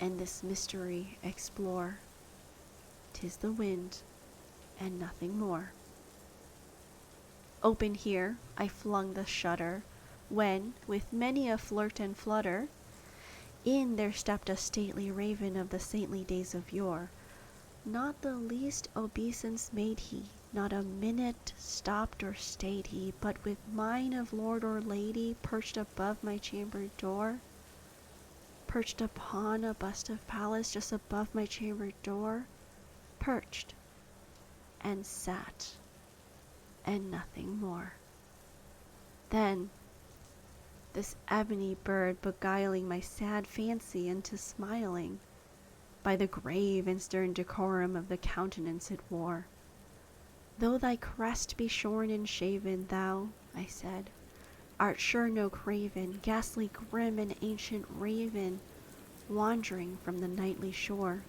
and this mystery explore. 'Tis the wind, and nothing more." Open here I flung the shutter, when, with many a flirt and flutter, in there stepped a stately raven of the saintly days of yore. Not the least obeisance made he, not a minute stopped or stayed he, but with mine of lord or lady perched above my chamber door, perched upon a bust of Pallas just above my chamber door, perched and sat, and nothing more. Then this ebony bird beguiling my sad fancy into smiling, by the grave and stern decorum of the countenance it wore. "Though thy crest be shorn and shaven, thou," I said, "art sure no craven, ghastly grim and ancient raven, wandering from the nightly shore.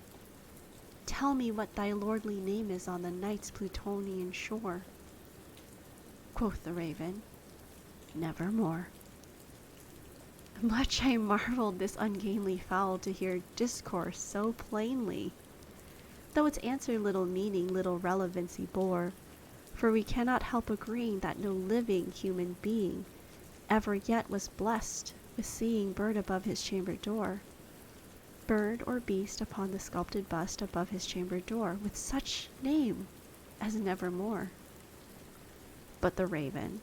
Tell me what thy lordly name is on the night's Plutonian shore." Quoth the raven, "Nevermore." Much I marveled this ungainly fowl to hear discourse so plainly, though its answer little meaning, little relevancy bore, for we cannot help agreeing that no living human being ever yet was blessed with seeing bird above his chamber door, bird or beast upon the sculpted bust above his chamber door, with such name as Nevermore. But the raven,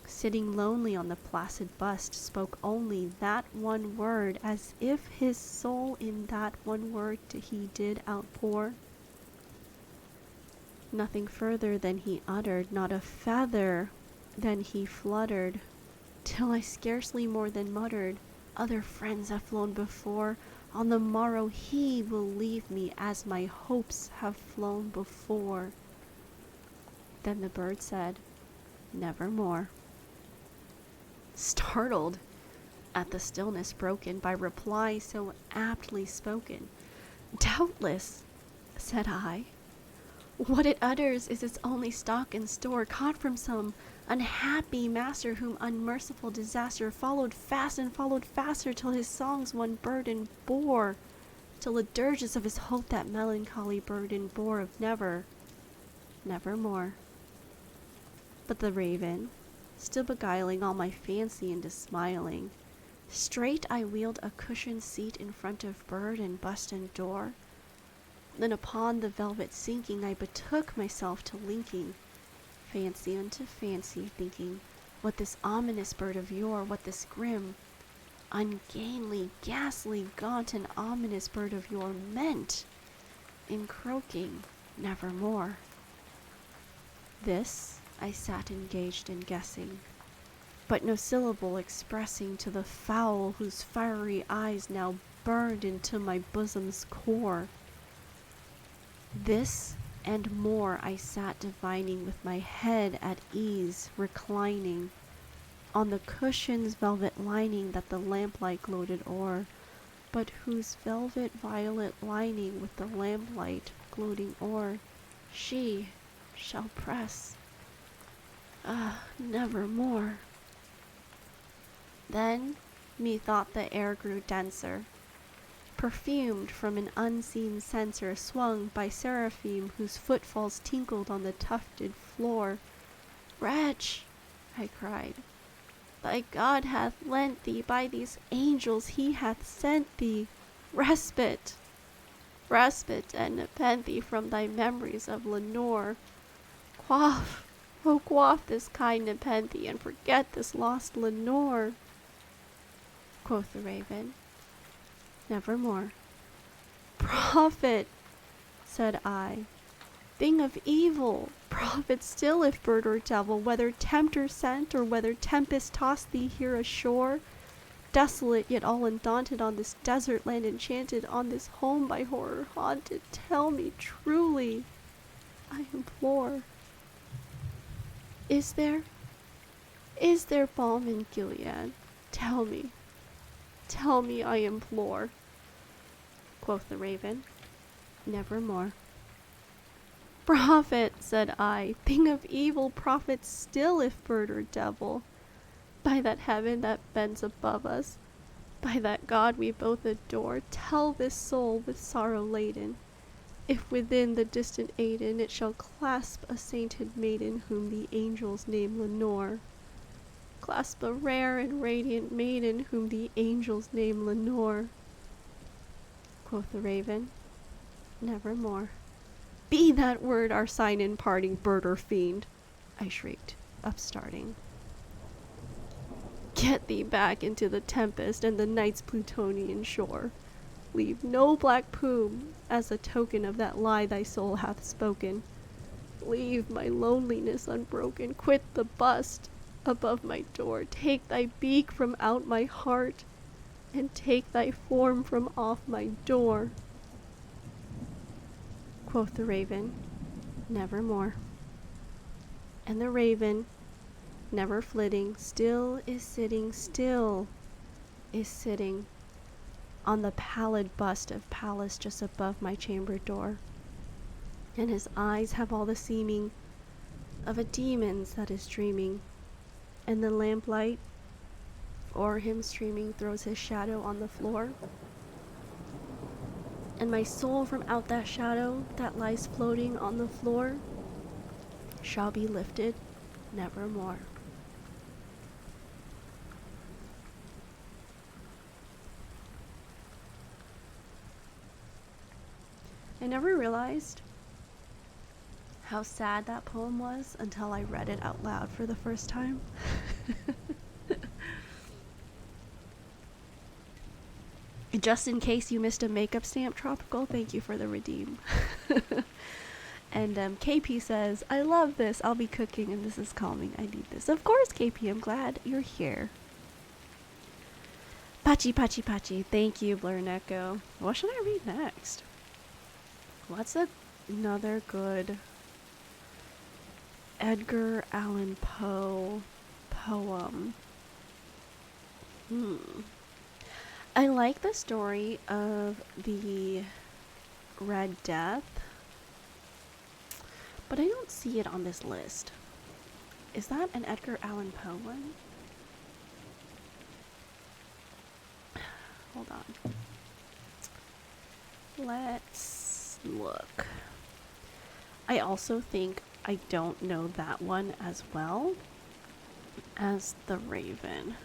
sitting lonely on the placid bust, spoke only that one word, as if his soul in that one word he did outpour. Nothing further than he uttered, not a feather than he fluttered, till I scarcely more than muttered, "Other friends have flown before, on the morrow he will leave me as my hopes have flown before." Then the bird said, "Nevermore." Startled at the stillness broken by reply so aptly spoken, "Doubtless," said I, "what it utters is its only stock and store, caught from some unhappy master whom unmerciful disaster followed fast and followed faster, till his songs one burden bore, till the dirges of his hope that melancholy burden bore of nevermore." But the raven, still beguiling all my fancy into smiling, straight I wheeled a cushioned seat in front of bird and bust and door, Then upon the velvet sinking, I betook myself to linking fancy unto fancy, thinking what this ominous bird of yore, what this grim, ungainly, ghastly, gaunt, and ominous bird of yore meant in croaking nevermore. This I sat engaged in guessing, but no syllable expressing to the fowl whose fiery eyes now burned into my bosom's core. This and more I sat divining, with my head at ease reclining on the cushion's velvet lining that the lamplight gloated o'er, but whose velvet violet lining with the lamplight gloating o'er she shall press, nevermore. Then methought the air grew denser, perfumed from an unseen censer, swung by seraphim whose footfalls tinkled on the tufted floor. Wretch, I cried, thy God hath lent thee, by these angels he hath sent thee, respite, respite and nepenthe from thy memories of Lenore. Quaff, oh quaff this kind nepenthe, and forget this lost Lenore. Quoth the raven, nevermore. Prophet, said I, thing of evil, prophet still if bird or devil, whether tempter sent or whether tempest tossed thee here ashore, desolate yet all undaunted on this desert land enchanted, on this home by horror haunted, tell me truly, I implore. Is there balm in Gilead? Tell me, I implore. Quoth the raven, nevermore. Prophet, said I, thing of evil, prophet still if bird or devil, by that heaven that bends above us, by that God we both adore, tell this soul with sorrow laden, if within the distant Aidenn it shall clasp a sainted maiden whom the angels name Lenore. Clasp a rare and radiant maiden whom the angels name Lenore. Quoth the raven, nevermore. Be that word our sign in parting, bird or fiend, I shrieked, upstarting. Get thee back into the tempest and the night's Plutonian shore. Leave no black plume as a token of that lie thy soul hath spoken. Leave my loneliness unbroken. Quit the bust above my door. Take thy beak from out my heart, and take thy form from off my door. Quoth the raven, nevermore. And the raven, never flitting, still is sitting on the pallid bust of Pallas just above my chamber door, and his eyes have all the seeming of a demon's that is dreaming, and the lamplight o'er him streaming throws his shadow on the floor, and my soul from out that shadow that lies floating on the floor shall be lifted nevermore. I never realized how sad that poem was until I read it out loud for the first time. Just in case you missed a makeup stamp, Tropical, thank you for the redeem. And KP says, I love this. I'll be cooking and this is calming. I need this. Of course, KP, I'm glad you're here. Pachi, Pachi, Pachi. Thank you, Blur and Echo. What should I read next? What's another good Edgar Allan Poe poem? I like the story of the Red Death, but I don't see it on this list. Is that an Edgar Allan Poe one? Hold on. Let's look. I also think I don't know that one as well as The Raven,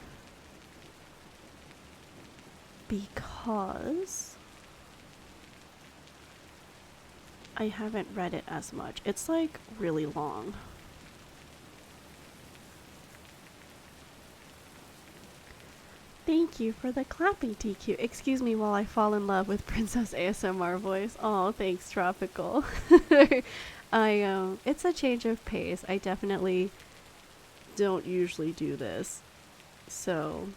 because I haven't read it as much. It's like really long. Thank you for the clapping, TQ. Excuse me while I fall in love with Princess ASMR voice. Oh, thanks, Tropical. It's a change of pace. I definitely don't usually do this. So,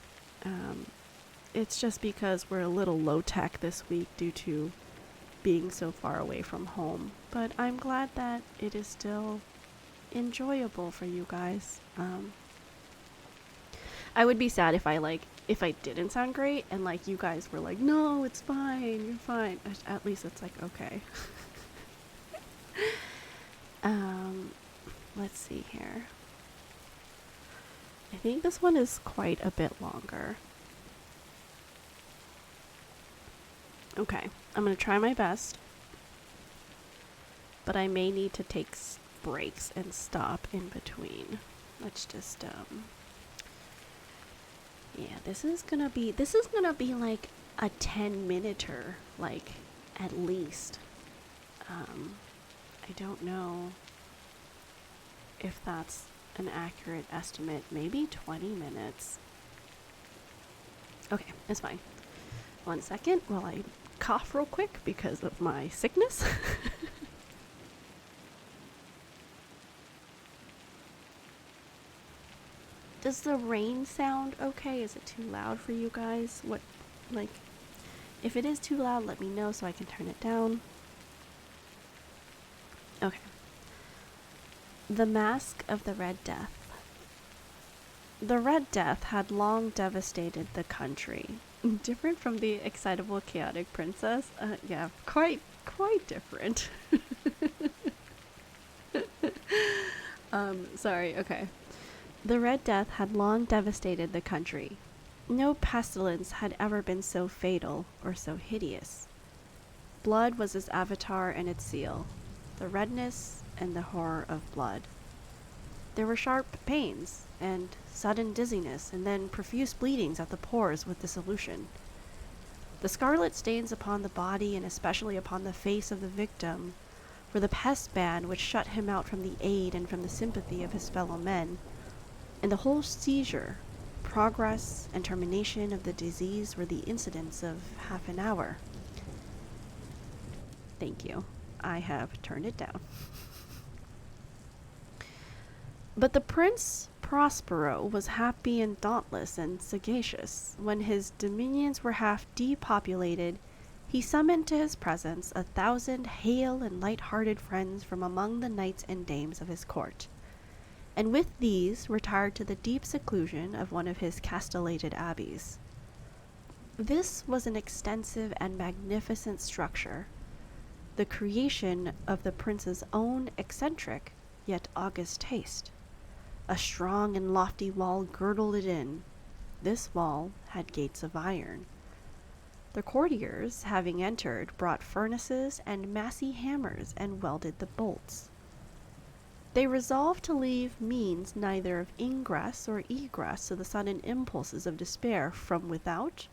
it's just because we're a little low tech this week due to being so far away from home. But I'm glad that it is still enjoyable for you guys. I would be sad if I didn't sound great and like you guys were like, no, it's fine, you're fine. At least it's like, okay. um, let's see here. I think this one is quite a bit longer. Okay, I'm gonna try my best, but I may need to take breaks and stop in between. Let's just yeah, this is gonna be like a 10-minuter, like at least. I don't know if that's an accurate estimate. Maybe 20 minutes. Okay, it's fine. 1 second while I cough real quick because of my sickness. Does the rain sound okay? Is it too loud for you guys? Like, if it is too loud, let me know so I can turn it down. Okay. The Mask of the Red Death. The Red Death had long devastated the country. Different from the excitable, chaotic princess? Yeah, quite different. Sorry, okay. The Red Death had long devastated the country. No pestilence had ever been so fatal or so hideous. Blood was its avatar and its seal, the redness and the horror of blood. There were sharp pains, and sudden dizziness, and then profuse bleedings at the pores with dissolution. The scarlet stains upon the body, and especially upon the face of the victim, were the pest ban which shut him out from the aid and from the sympathy of his fellow men. And the whole seizure, progress, and termination of the disease were the incidents of half an hour. Thank you. I have turned it down. But the Prince Prospero was happy and dauntless and sagacious. When his dominions were half depopulated, he summoned to his presence 1,000 hale and light-hearted friends from among the knights and dames of his court, and with these retired to the deep seclusion of one of his castellated abbeys. This was an extensive and magnificent structure, the creation of the prince's own eccentric yet august taste. A strong and lofty wall girdled it in. This wall had gates of iron. The courtiers, having entered, brought furnaces and massy hammers and welded the bolts. They resolved to leave means neither of ingress or egress to the sudden impulses of despair from without,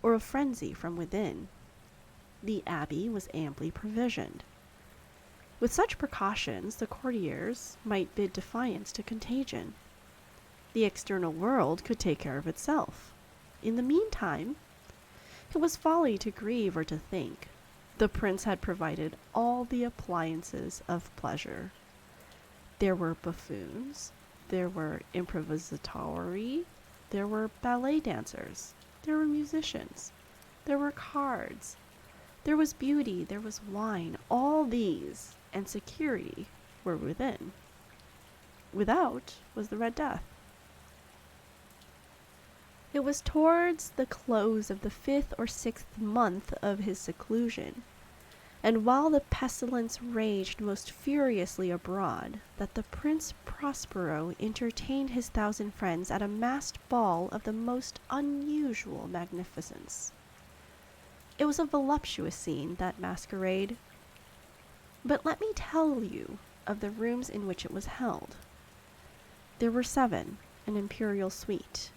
or of frenzy from within. The abbey was amply provisioned. With such precautions, the courtiers might bid defiance to contagion. The external world could take care of itself. In the meantime, it was folly to grieve or to think. The prince had provided all the appliances of pleasure. There were buffoons, there were improvisatori, there were ballet dancers, there were musicians, there were cards, there was beauty, there was wine. All these and security were within. Without was the Red Death. It was towards the close of the 5th or 6th month of his seclusion, and while the pestilence raged most furiously abroad, that the Prince Prospero entertained his 1,000 friends at a masked ball of the most unusual magnificence. It was a voluptuous scene, that masquerade. But let me tell you of the rooms in which it was held. There were 7, an imperial suite.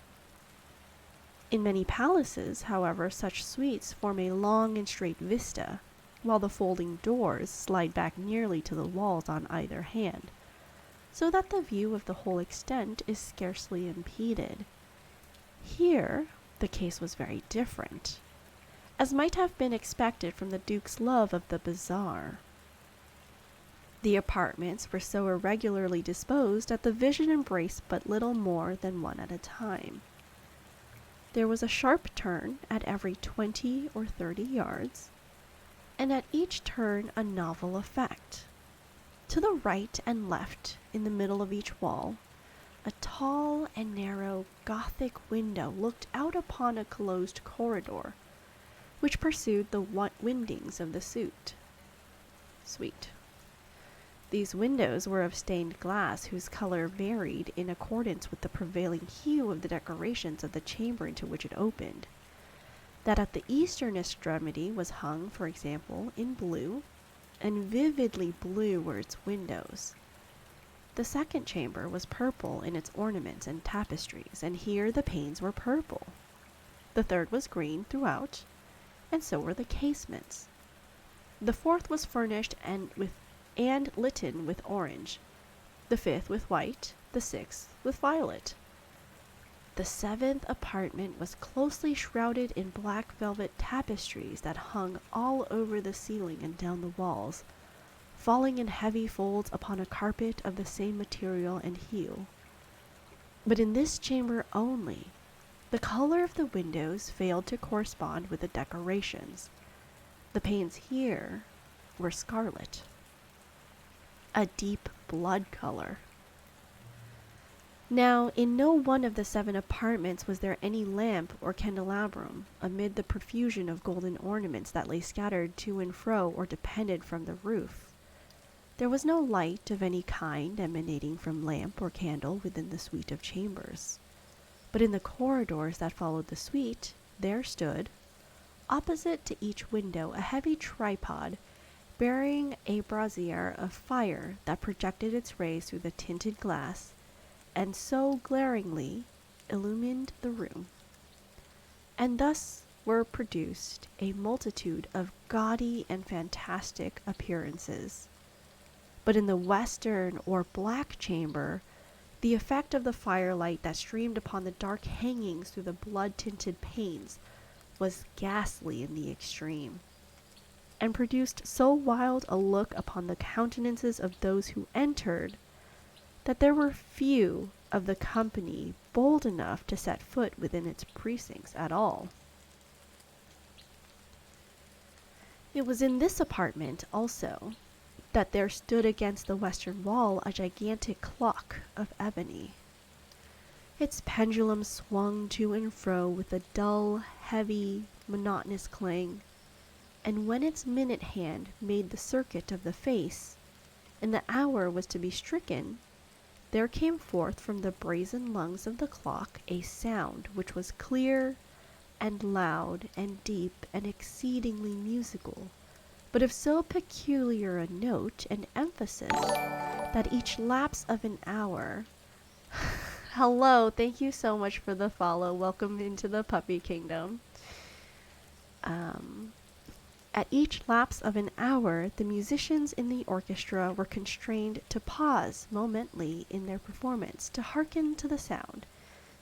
In many palaces, however, such suites form a long and straight vista, while the folding doors slide back nearly to the walls on either hand, so that the view of the whole extent is scarcely impeded. Here, the case was very different, as might have been expected from the Duke's love of the bizarre. The apartments were so irregularly disposed that the vision embraced but little more than one at a time. There was a sharp turn at every 20 or 30 yards, and at each turn a novel effect. To the right and left, in the middle of each wall, a tall and narrow Gothic window looked out upon a closed corridor, which pursued the windings of the suite. These windows were of stained glass whose color varied in accordance with the prevailing hue of the decorations of the chamber into which it opened. That at the eastern extremity was hung, for example, in blue, and vividly blue were its windows. The second chamber was purple in its ornaments and tapestries, and here the panes were purple. The third was green throughout, and so were the casements. The fourth was furnished and litten with orange, the fifth with white, the sixth with violet. The seventh apartment was closely shrouded in black velvet tapestries that hung all over the ceiling and down the walls, falling in heavy folds upon a carpet of the same material and hue. But in this chamber only, the color of the windows failed to correspond with the decorations. The panes here were scarlet, a deep blood color. Now, in no one of the 7 apartments was there any lamp or candelabrum amid the profusion of golden ornaments that lay scattered to and fro or depended from the roof. There was no light of any kind emanating from lamp or candle within the suite of chambers. But in the corridors that followed the suite, there stood, opposite to each window, a heavy tripod bearing a brazier of fire that projected its rays through the tinted glass and so glaringly illumined the room. And thus were produced a multitude of gaudy and fantastic appearances. But in the western or black chamber, the effect of the firelight that streamed upon the dark hangings through the blood-tinted panes was ghastly in the extreme, and produced so wild a look upon the countenances of those who entered, that there were few of the company bold enough to set foot within its precincts at all. It was in this apartment, also, that there stood against the western wall a gigantic clock of ebony. Its pendulum swung to and fro with a dull, heavy, monotonous clang, and when its minute hand made the circuit of the face, and the hour was to be stricken, there came forth from the brazen lungs of the clock a sound which was clear and loud and deep and exceedingly musical, but of so peculiar a note and emphasis that each lapse of an hour hello, thank you so much for the follow. Welcome into the puppy kingdom. At each lapse of an hour, the musicians in the orchestra were constrained to pause momently in their performance to hearken to the sound,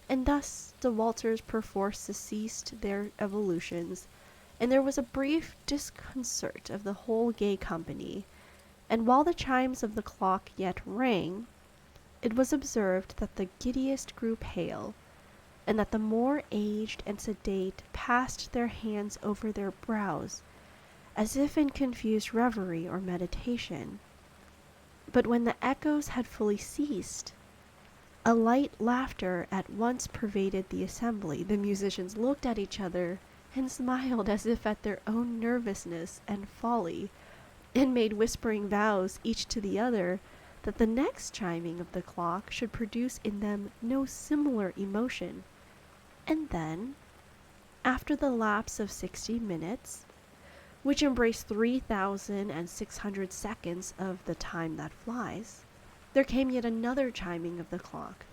and thus the waltzers perforce ceased their evolutions, and there was a brief disconcert of the whole gay company, and while the chimes of the clock yet rang, it was observed that the giddiest grew pale, and that the more aged and sedate passed their hands over their brows, as if in confused reverie or meditation. But when the echoes had fully ceased, a light laughter at once pervaded the assembly. The musicians looked at each other and smiled as if at their own nervousness and folly, and made whispering vows each to the other that the next chiming of the clock should produce in them no similar emotion. And then, after the lapse of 60 minutes, which embrace 3,600 seconds of the time that flies, there came yet another chiming of the clock,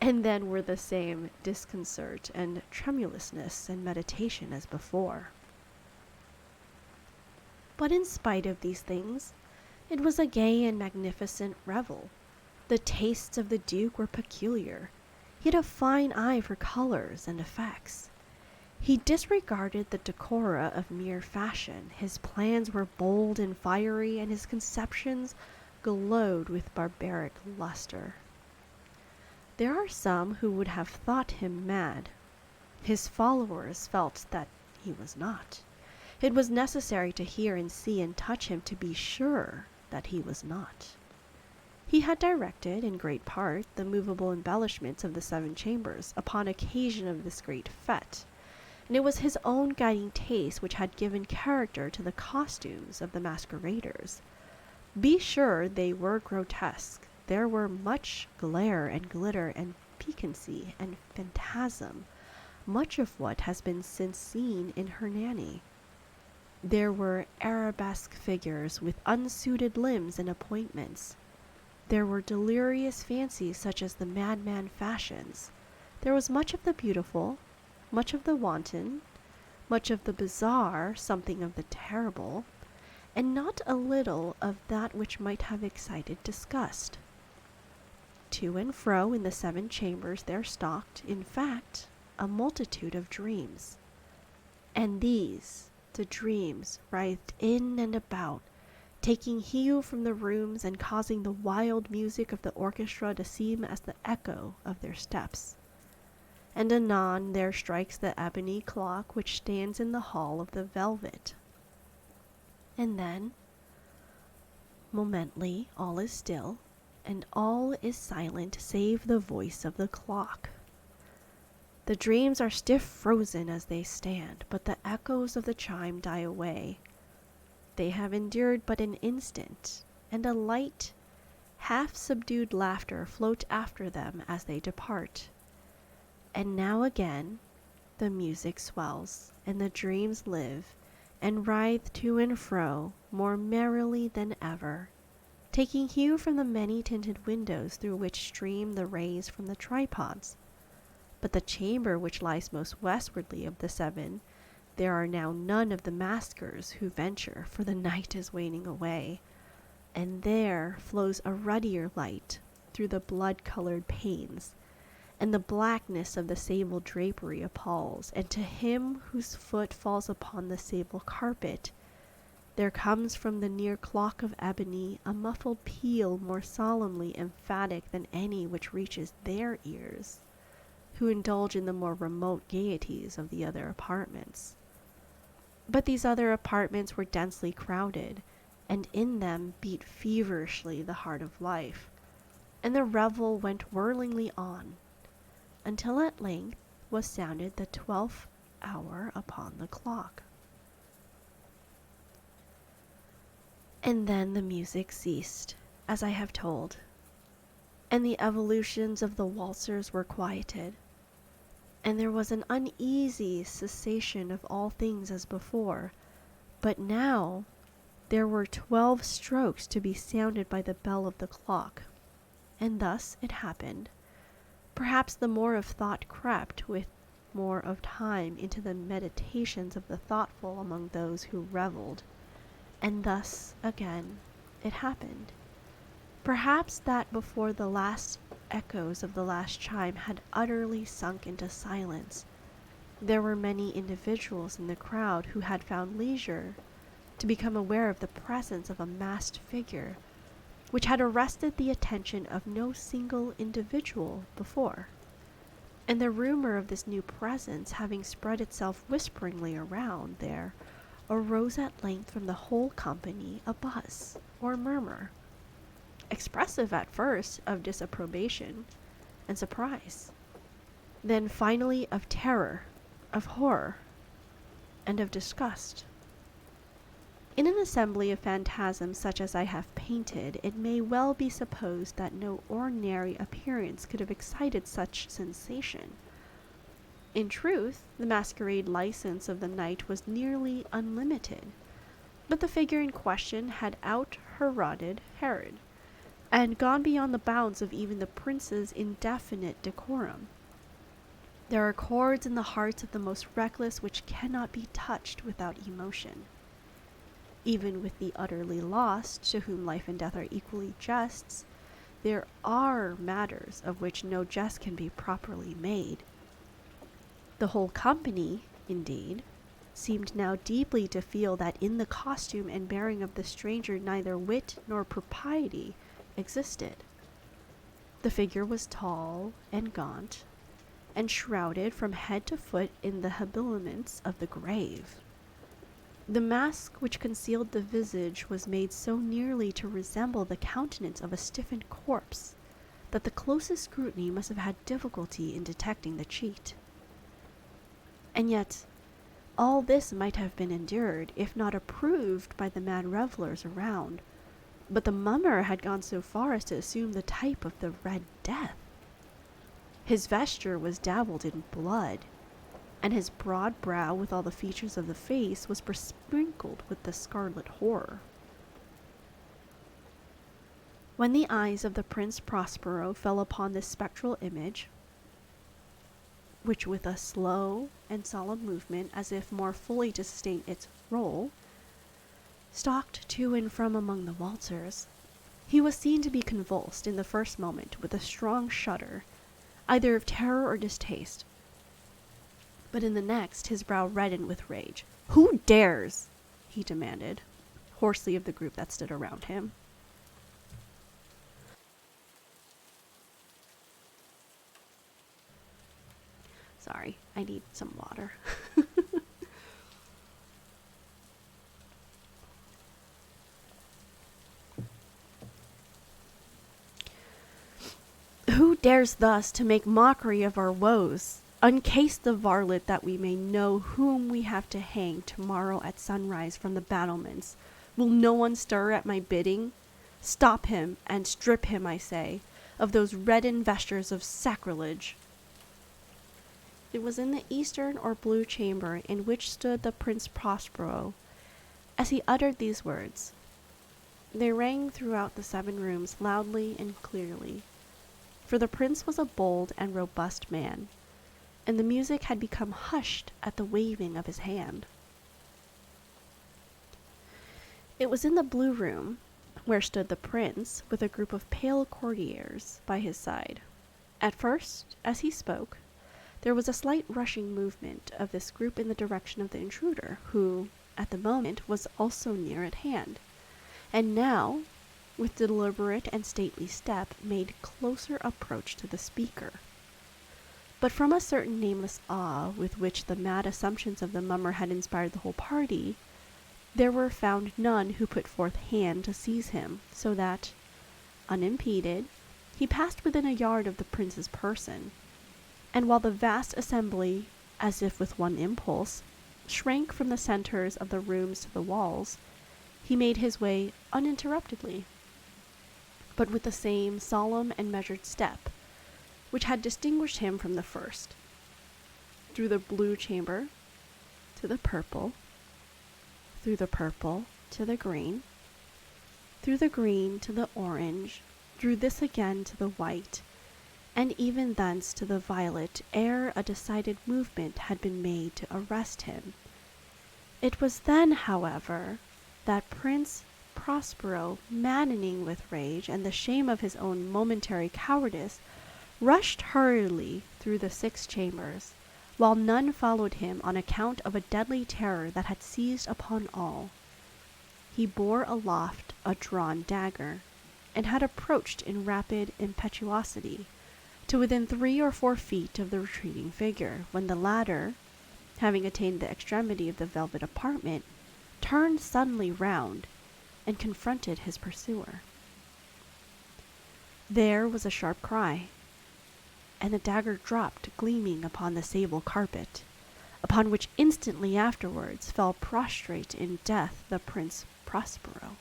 and then were the same disconcert and tremulousness and meditation as before. But in spite of these things, it was a gay and magnificent revel. The tastes of the Duke were peculiar. He had a fine eye for colors and effects. He disregarded the decora of mere fashion. His plans were bold and fiery, and his conceptions glowed with barbaric luster. There are some who would have thought him mad. His followers felt that he was not. It was necessary to hear and see and touch him to be sure that he was not. He had directed, in great part, the movable embellishments of the 7 chambers upon occasion of this great fête, and it was his own guiding taste which had given character to the costumes of the masqueraders. Be sure they were grotesque. There were much glare and glitter and piquancy and phantasm, much of what has been since seen in Hernani. There were arabesque figures with unsuited limbs and appointments. There were delirious fancies such as the madman fashions. There was much of the beautiful, much of the wanton, much of the bizarre, something of the terrible, and not a little of that which might have excited disgust. To and fro in the 7 chambers there stalked, in fact, a multitude of dreams. And these, the dreams, writhed in and about, taking hue from the rooms and causing the wild music of the orchestra to seem as the echo of their steps. And anon there strikes the ebony clock which stands in the hall of the velvet. And then, momently, all is still, and all is silent save the voice of the clock. The dreams are stiff frozen as they stand, but the echoes of the chime die away. They have endured but an instant, and a light, half-subdued laughter floats after them as they depart. And now again the music swells, and the dreams live, and writhe to and fro more merrily than ever, taking hue from the many-tinted windows through which stream the rays from the tripods. But the chamber which lies most westwardly of the 7, there are now none of the maskers who venture, for the night is waning away, and there flows a ruddier light through the blood-colored panes, and the blackness of the sable drapery appalls, and to him whose foot falls upon the sable carpet, there comes from the near clock of ebony a muffled peal more solemnly emphatic than any which reaches their ears, who indulge in the more remote gaieties of the other apartments. But these other apartments were densely crowded, and in them beat feverishly the heart of life, and the revel went whirlingly on, until at length was sounded the 12th hour upon the clock. And then the music ceased, as I have told, and the evolutions of the waltzers were quieted, and there was an uneasy cessation of all things as before, but now there were 12 strokes to be sounded by the bell of the clock. And thus it happened. Perhaps the more of thought crept with more of time into the meditations of the thoughtful among those who revelled, and thus again it happened. Perhaps that before the last echoes of the last chime had utterly sunk into silence, there were many individuals in the crowd who had found leisure to become aware of the presence of a masked figure which had arrested the attention of no single individual before. And the rumor of this new presence having spread itself whisperingly around there, arose at length from the whole company a buzz or murmur, expressive at first of disapprobation and surprise, then finally of terror, of horror, and of disgust. In an assembly of phantasms such as I have painted, it may well be supposed that no ordinary appearance could have excited such sensation. In truth, the masquerade license of the night was nearly unlimited, but the figure in question had out-Heroded Herod, and gone beyond the bounds of even the prince's indefinite decorum. There are chords in the hearts of the most reckless which cannot be touched without emotion. Even with the utterly lost, to whom life and death are equally jests, there are matters of which no jest can be properly made. The whole company, indeed, seemed now deeply to feel that in the costume and bearing of the stranger neither wit nor propriety existed. The figure was tall and gaunt, and shrouded from head to foot in the habiliments of the grave. The mask which concealed the visage was made so nearly to resemble the countenance of a stiffened corpse that the closest scrutiny must have had difficulty in detecting the cheat. And yet, all this might have been endured, if not approved, by the mad revelers around, but the mummer had gone so far as to assume the type of the Red Death. His vesture was dabbled in blood, and his broad brow, with all the features of the face, was besprinkled with the scarlet horror. When the eyes of the Prince Prospero fell upon this spectral image, which with a slow and solemn movement, as if more fully to sustain its role, stalked to and from among the waltzers, he was seen to be convulsed in the first moment with a strong shudder, either of terror or distaste, but in the next his brow reddened with rage. "Who dares?" he demanded, hoarsely, of the group that stood around him. Sorry, I need some water. "Who dares thus to make mockery of our woes? Uncase the varlet, that we may know whom we have to hang tomorrow at sunrise from the battlements. Will no one stir at my bidding? Stop him, and strip him, I say, of those reddened vestures of sacrilege." It was in the eastern or blue chamber in which stood the Prince Prospero. As he uttered these words, they rang throughout the 7 rooms loudly and clearly, for the prince was a bold and robust man, and the music had become hushed at the waving of his hand. It was in the blue room, where stood the prince, with a group of pale courtiers by his side. At first, as he spoke, there was a slight rushing movement of this group in the direction of the intruder, who, at the moment, was also near at hand, and now, with deliberate and stately step, made closer approach to the speaker. But from a certain nameless awe with which the mad assumptions of the mummer had inspired the whole party, there were found none who put forth hand to seize him, so that, unimpeded, he passed within a yard of the prince's person, and while the vast assembly, as if with one impulse, shrank from the centres of the rooms to the walls, he made his way uninterruptedly, but with the same solemn and measured step which had distinguished him from the first, through the blue chamber to the purple, through the purple to the green, through the green to the orange, through this again to the white, and even thence to the violet, ere a decided movement had been made to arrest him. It was then, however, that Prince Prospero, maddening with rage and the shame of his own momentary cowardice, rushed hurriedly through the 6 chambers, while none followed him on account of a deadly terror that had seized upon all. He bore aloft a drawn dagger, and had approached in rapid impetuosity to within 3 or 4 feet of the retreating figure, when the latter, having attained the extremity of the velvet apartment, turned suddenly round and confronted his pursuer. There was a sharp cry, and the dagger dropped gleaming upon the sable carpet, upon which instantly afterwards fell prostrate in death the Prince Prospero.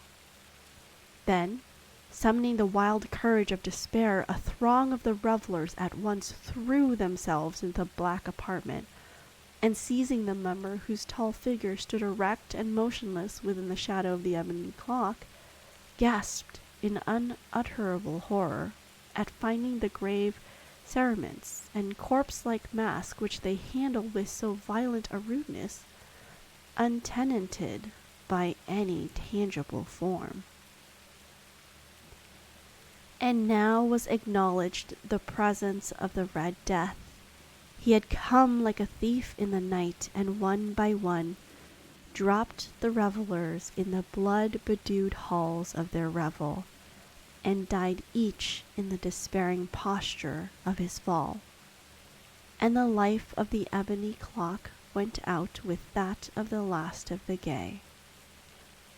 Then, summoning the wild courage of despair, a throng of the revellers at once threw themselves into the black apartment, and seizing the mummer, whose tall figure stood erect and motionless within the shadow of the ebony clock, gasped in unutterable horror at finding the grave cerements and corpse-like mask which they handled with so violent a rudeness untenanted by any tangible form. And now was acknowledged the presence of the Red Death. He had come like a thief in the night, and one by one dropped the revelers in the blood-bedewed halls of their revel, and died each in the despairing posture of his fall. And the life of the ebony clock went out with that of the last of the gay,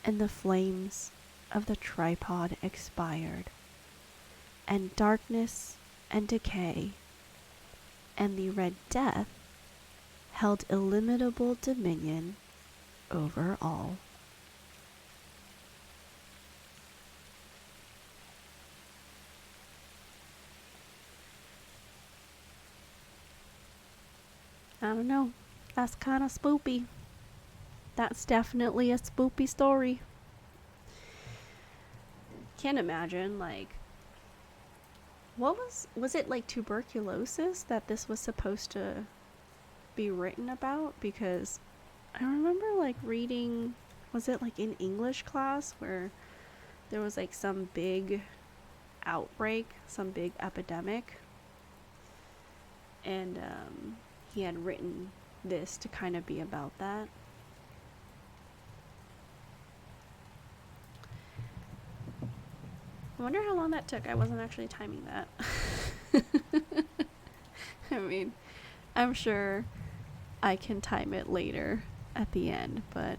and the flames of the tripod expired, and darkness and decay and the Red Death held illimitable dominion over all. I don't know. That's kind of spoopy. That's definitely a spoopy story. Can't imagine, like, what was it like tuberculosis that this was supposed to be written about? Because I remember like reading, was it like in English class where there was like some big outbreak, some big epidemic, and he had written this to kind of be about that. I wonder how long that took. I wasn't actually timing that. I mean, I'm sure I can time it later at the end, but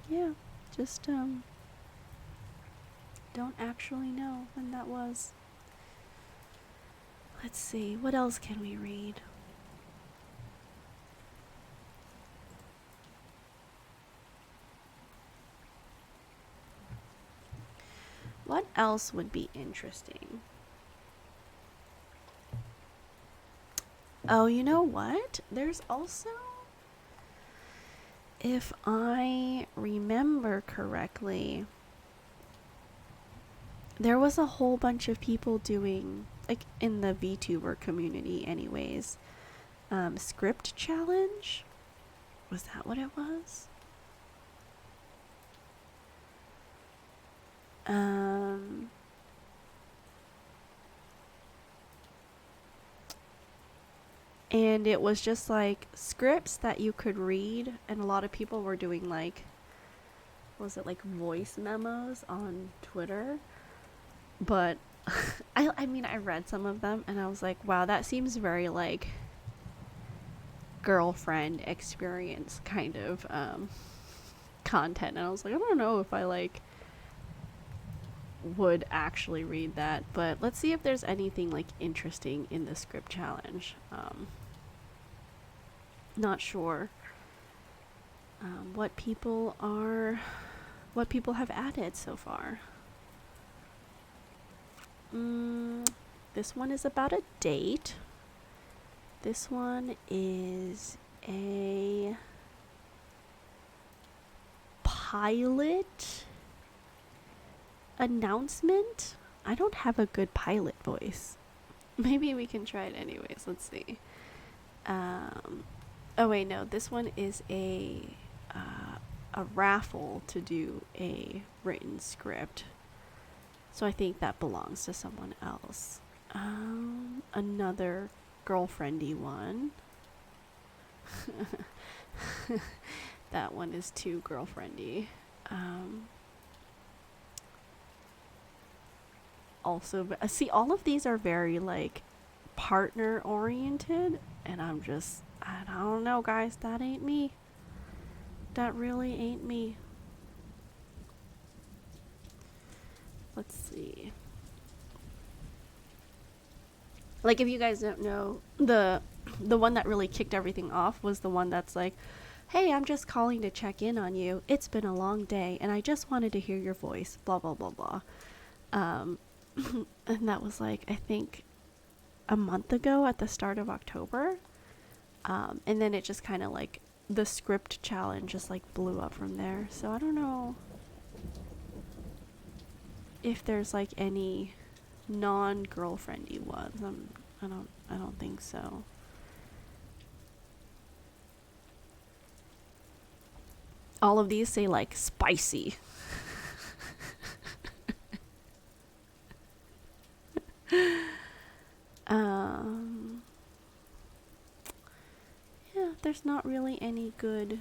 yeah, just don't actually know when that was. Let's see, what else can we read? What else would be interesting? Oh, you know what? There's also, if I remember correctly, there was a whole bunch of people doing, like in the VTuber community anyways, script challenge? Was that what it was? And it was just like scripts that you could read, and a lot of people were doing like, was it like voice memos on Twitter? But I mean, I read some of them and I was like, wow, that seems very like girlfriend experience kind of content. And I was like, I don't know if I like would actually read that, but let's see if there's anything like interesting in the script challenge. Not sure what people have added so far. This one is about a date. This one is a pilot announcement. I don't have a good pilot voice. Maybe we can try it anyways. Let's see. Oh wait, no. This one is a raffle to do a written script. So I think that belongs to someone else. Another girlfriendy one. That one is too girlfriendy. Also, see, all of these are very like partner oriented, and I don't know, guys. That ain't me. That really ain't me. Let's see. Like, if you guys don't know, the one that really kicked everything off was the one that's like, hey, I'm just calling to check in on you. It's been a long day, and I just wanted to hear your voice, blah, blah, blah, blah. And that was like, I think a month ago at the start of October. And then it just kind of like, the script challenge just like blew up from there. So I don't know if there's like any non-girlfriendy ones. I don't think so. All of these say like spicy. Um, yeah, there's not really any good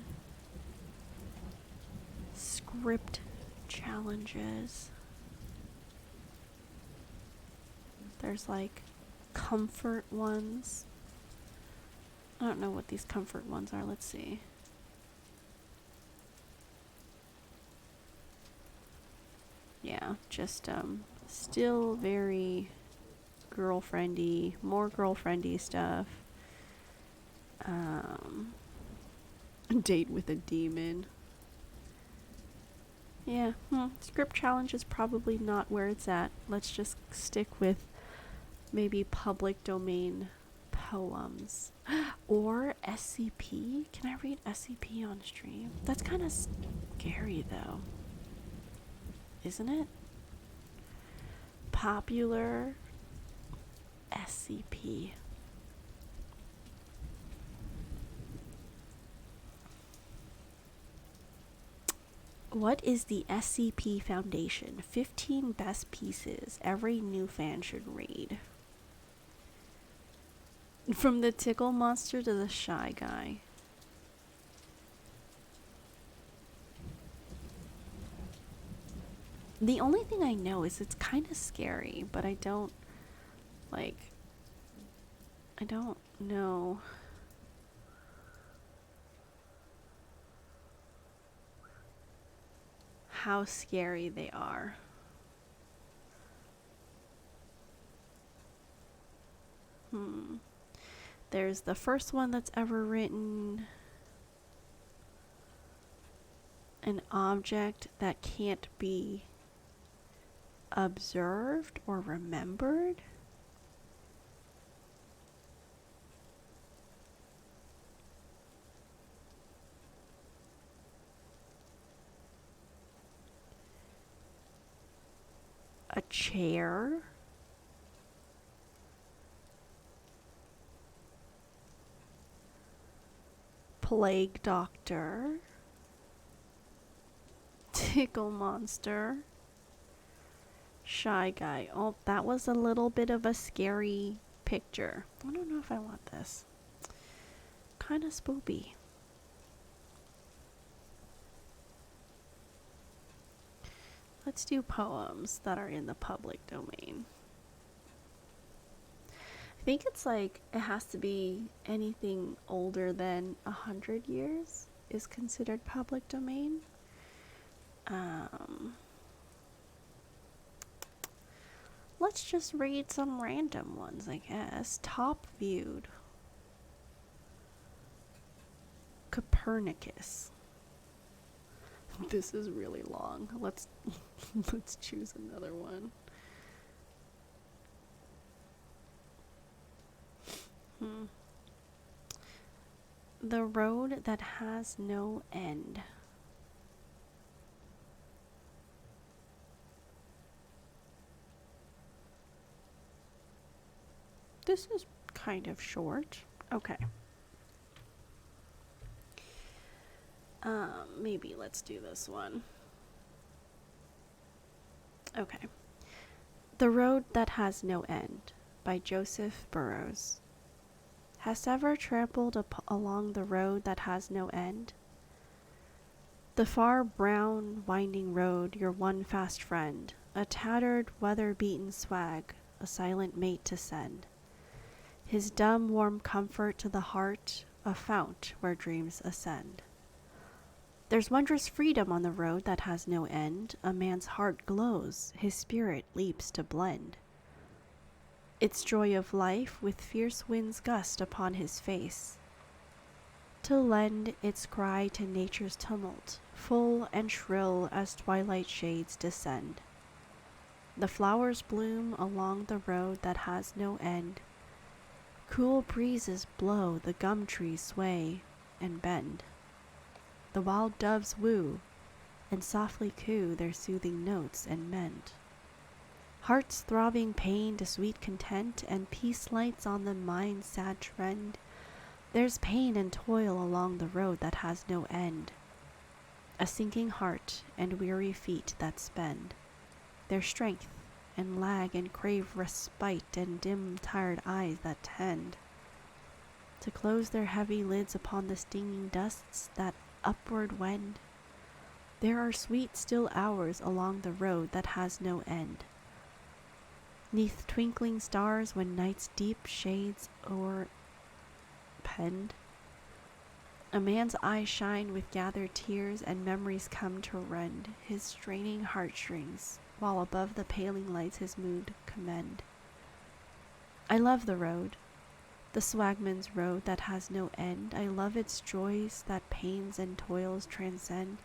script challenges. There's like comfort ones. I don't know what these comfort ones are. Let's see. Yeah, just still very girlfriendy, more girlfriendy stuff. Um Date with a demon. Yeah, script challenge is probably not where it's at. Let's just stick with maybe public domain poems. Or SCP? Can I read SCP on stream? That's kind of scary though. Isn't it? Popular SCP. What is the SCP Foundation? 15 best pieces every new fan should read. From the tickle monster to the shy guy. The only thing I know is it's kind of scary, but I don't know how scary they are. There's the first one that's ever written. An object that can't be observed or remembered. A chair. Plague doctor. Tickle monster. Shy guy. Oh, that was a little bit of a scary picture. I don't know if I want this. Kind of spoopy. Let's do poems that are in the public domain. I think it's like it has to be anything older than 100 years is considered public domain. Let's just read some random ones, I guess. Top viewed. Copernicus. This is really long. Let's choose another one. The road that has no end. This is kind of short. Okay. Maybe let's do this one. Okay. The Road That Has No End by Joseph Burroughs. Hast ever trampled along the road that has no end? The far brown winding road, your one fast friend, a tattered weather-beaten swag, a silent mate to send. His dumb warm comfort to the heart, a fount where dreams ascend. There's wondrous freedom on the road that has no end. A man's heart glows, his spirit leaps to blend. Its joy of life with fierce winds gust upon his face, to lend its cry to nature's tumult, full and shrill as twilight shades descend. The flowers bloom along the road that has no end. Cool breezes blow, the gum trees sway and bend. The wild doves woo, and softly coo their soothing notes and mend. Heart's throbbing pain to sweet content, and peace lights on the mind's sad trend. There's pain and toil along the road that has no end. A sinking heart and weary feet that spend their strength and lag and crave respite, and dim, tired eyes that tend to close their heavy lids upon the stinging dusts that upward wend. There are sweet still hours along the road that has no end, 'neath twinkling stars when night's deep shades o'erpend. A man's eyes shine with gathered tears, and memories come to rend his straining heartstrings, while above the paling lights his mood commend. I love the road, the swagman's road that has no end. I love its joys that pains and toils transcend.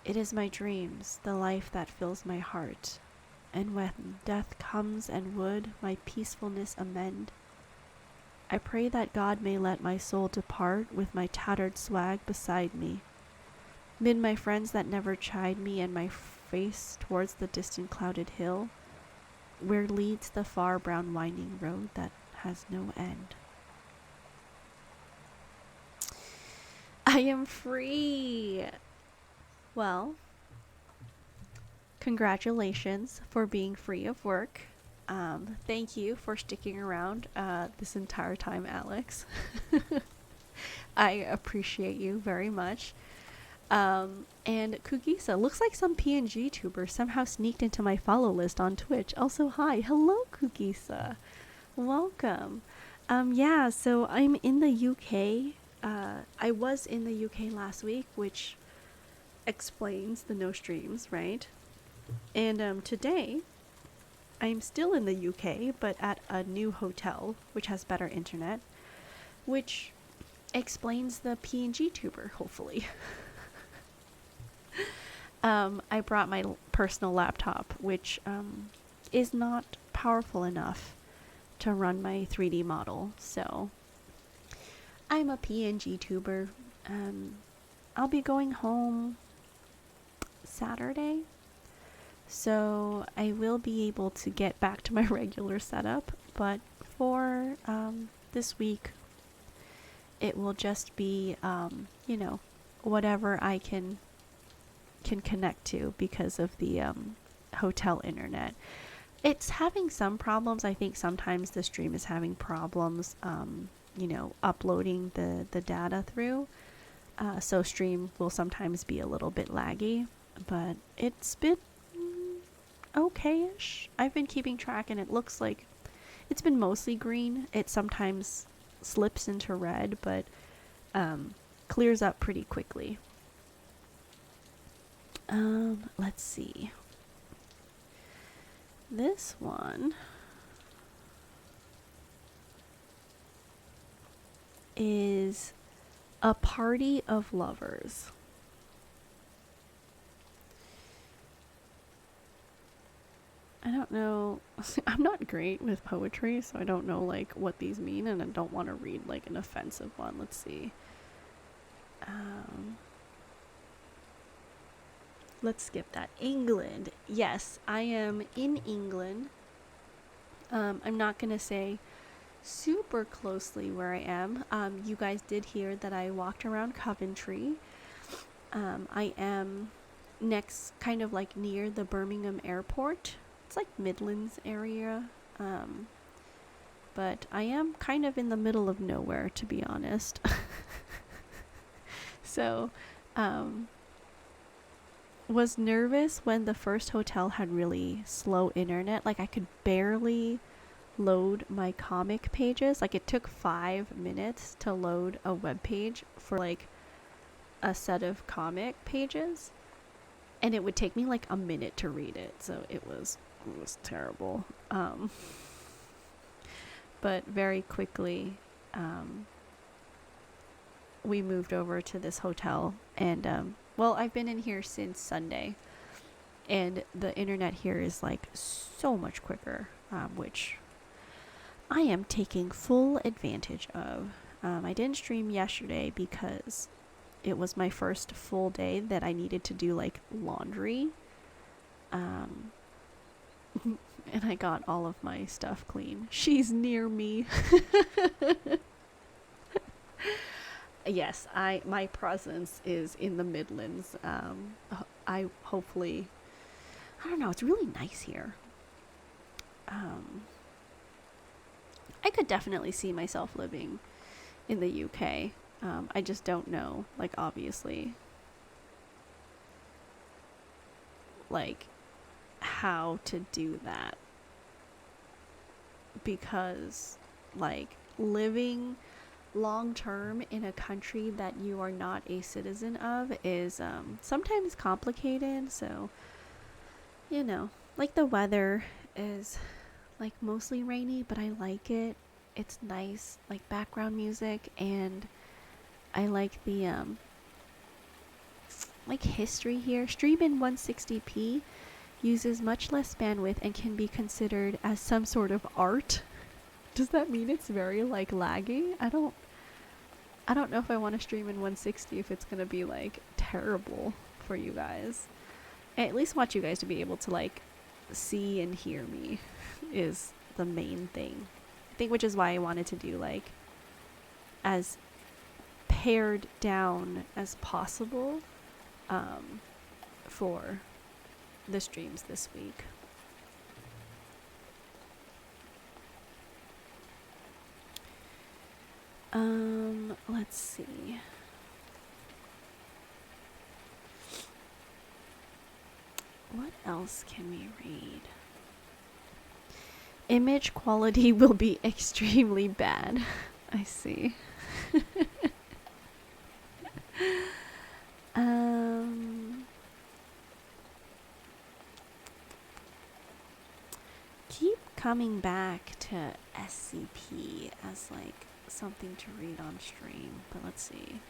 It is my dreams, the life that fills my heart, and when death comes and would my peacefulness amend, I pray that God may let my soul depart with my tattered swag beside me, mid my friends that never chide me, and my face towards the distant clouded hill, where leads the far brown winding road that has no end. I am free! Well, congratulations for being free of work. Thank you for sticking around this entire time, Alex. I appreciate you very much. And Kugisa looks like some PNG tuber somehow sneaked into my follow list on Twitch. Also, hi. Hello, Kugisa. Welcome. Yeah, so I'm in the UK. I was in the UK last week, which explains the no streams, right? And today I'm still in the UK, but at a new hotel which has better internet, which explains the PNG tuber, hopefully. I brought my personal laptop, which is not powerful enough to run my 3D model, so I'm a PNG tuber. I'll be going home Saturday, so I will be able to get back to my regular setup, but for this week it will just be you know, whatever I can connect to because of the hotel internet. It's having some problems. I think sometimes the stream is having problems you know, uploading the data through, so stream will sometimes be a little bit laggy, but it's been okay-ish. I've been keeping track and it looks like it's been mostly green. It sometimes slips into red, but clears up pretty quickly. Let's see. This one is a party of lovers. I don't know. I'm not great with poetry, so I don't know like what these mean, and I don't want to read like an offensive one. Let's see. Let's skip that. England. Yes, I am in England. I'm not gonna say super closely where I am. You guys did hear that I walked around Coventry. I am next, kind of like near the Birmingham airport. It's like Midlands area. But I am kind of in the middle of nowhere, to be honest. So, was nervous when the first hotel had really slow internet. Like I could barely load my comic pages. Like it took 5 minutes to load a web page for like a set of comic pages, and it would take me like a minute to read it. So it was terrible. But very quickly we moved over to this hotel, and well, I've been in here since Sunday, and the internet here is like so much quicker, which I am taking full advantage of. I didn't stream yesterday because it was my first full day that I needed to do like laundry. And I got all of my stuff clean. She's near me. Yes, my presence is in the Midlands. I hopefully, I don't know, it's really nice here. Um, I could definitely see myself living in the UK. I just don't know, like, obviously, like, how to do that because, like, living long term in a country that you are not a citizen of is sometimes complicated. So, you know, like the weather is like mostly rainy, but I like it. It's nice, like background music, and I like the like history here. Stream in 160p uses much less bandwidth and can be considered as some sort of art. Does that mean it's very like laggy? I don't know if I want to stream in 160 if it's going to be like terrible for you guys. I at least want you guys to be able to like see and hear me is the main thing. I think which is why I wanted to do like as pared down as possible for the streams this week. Let's see. What else can we read? Image quality will be extremely bad. I see. Keep coming back to SCP as like something to read on stream, but let's see.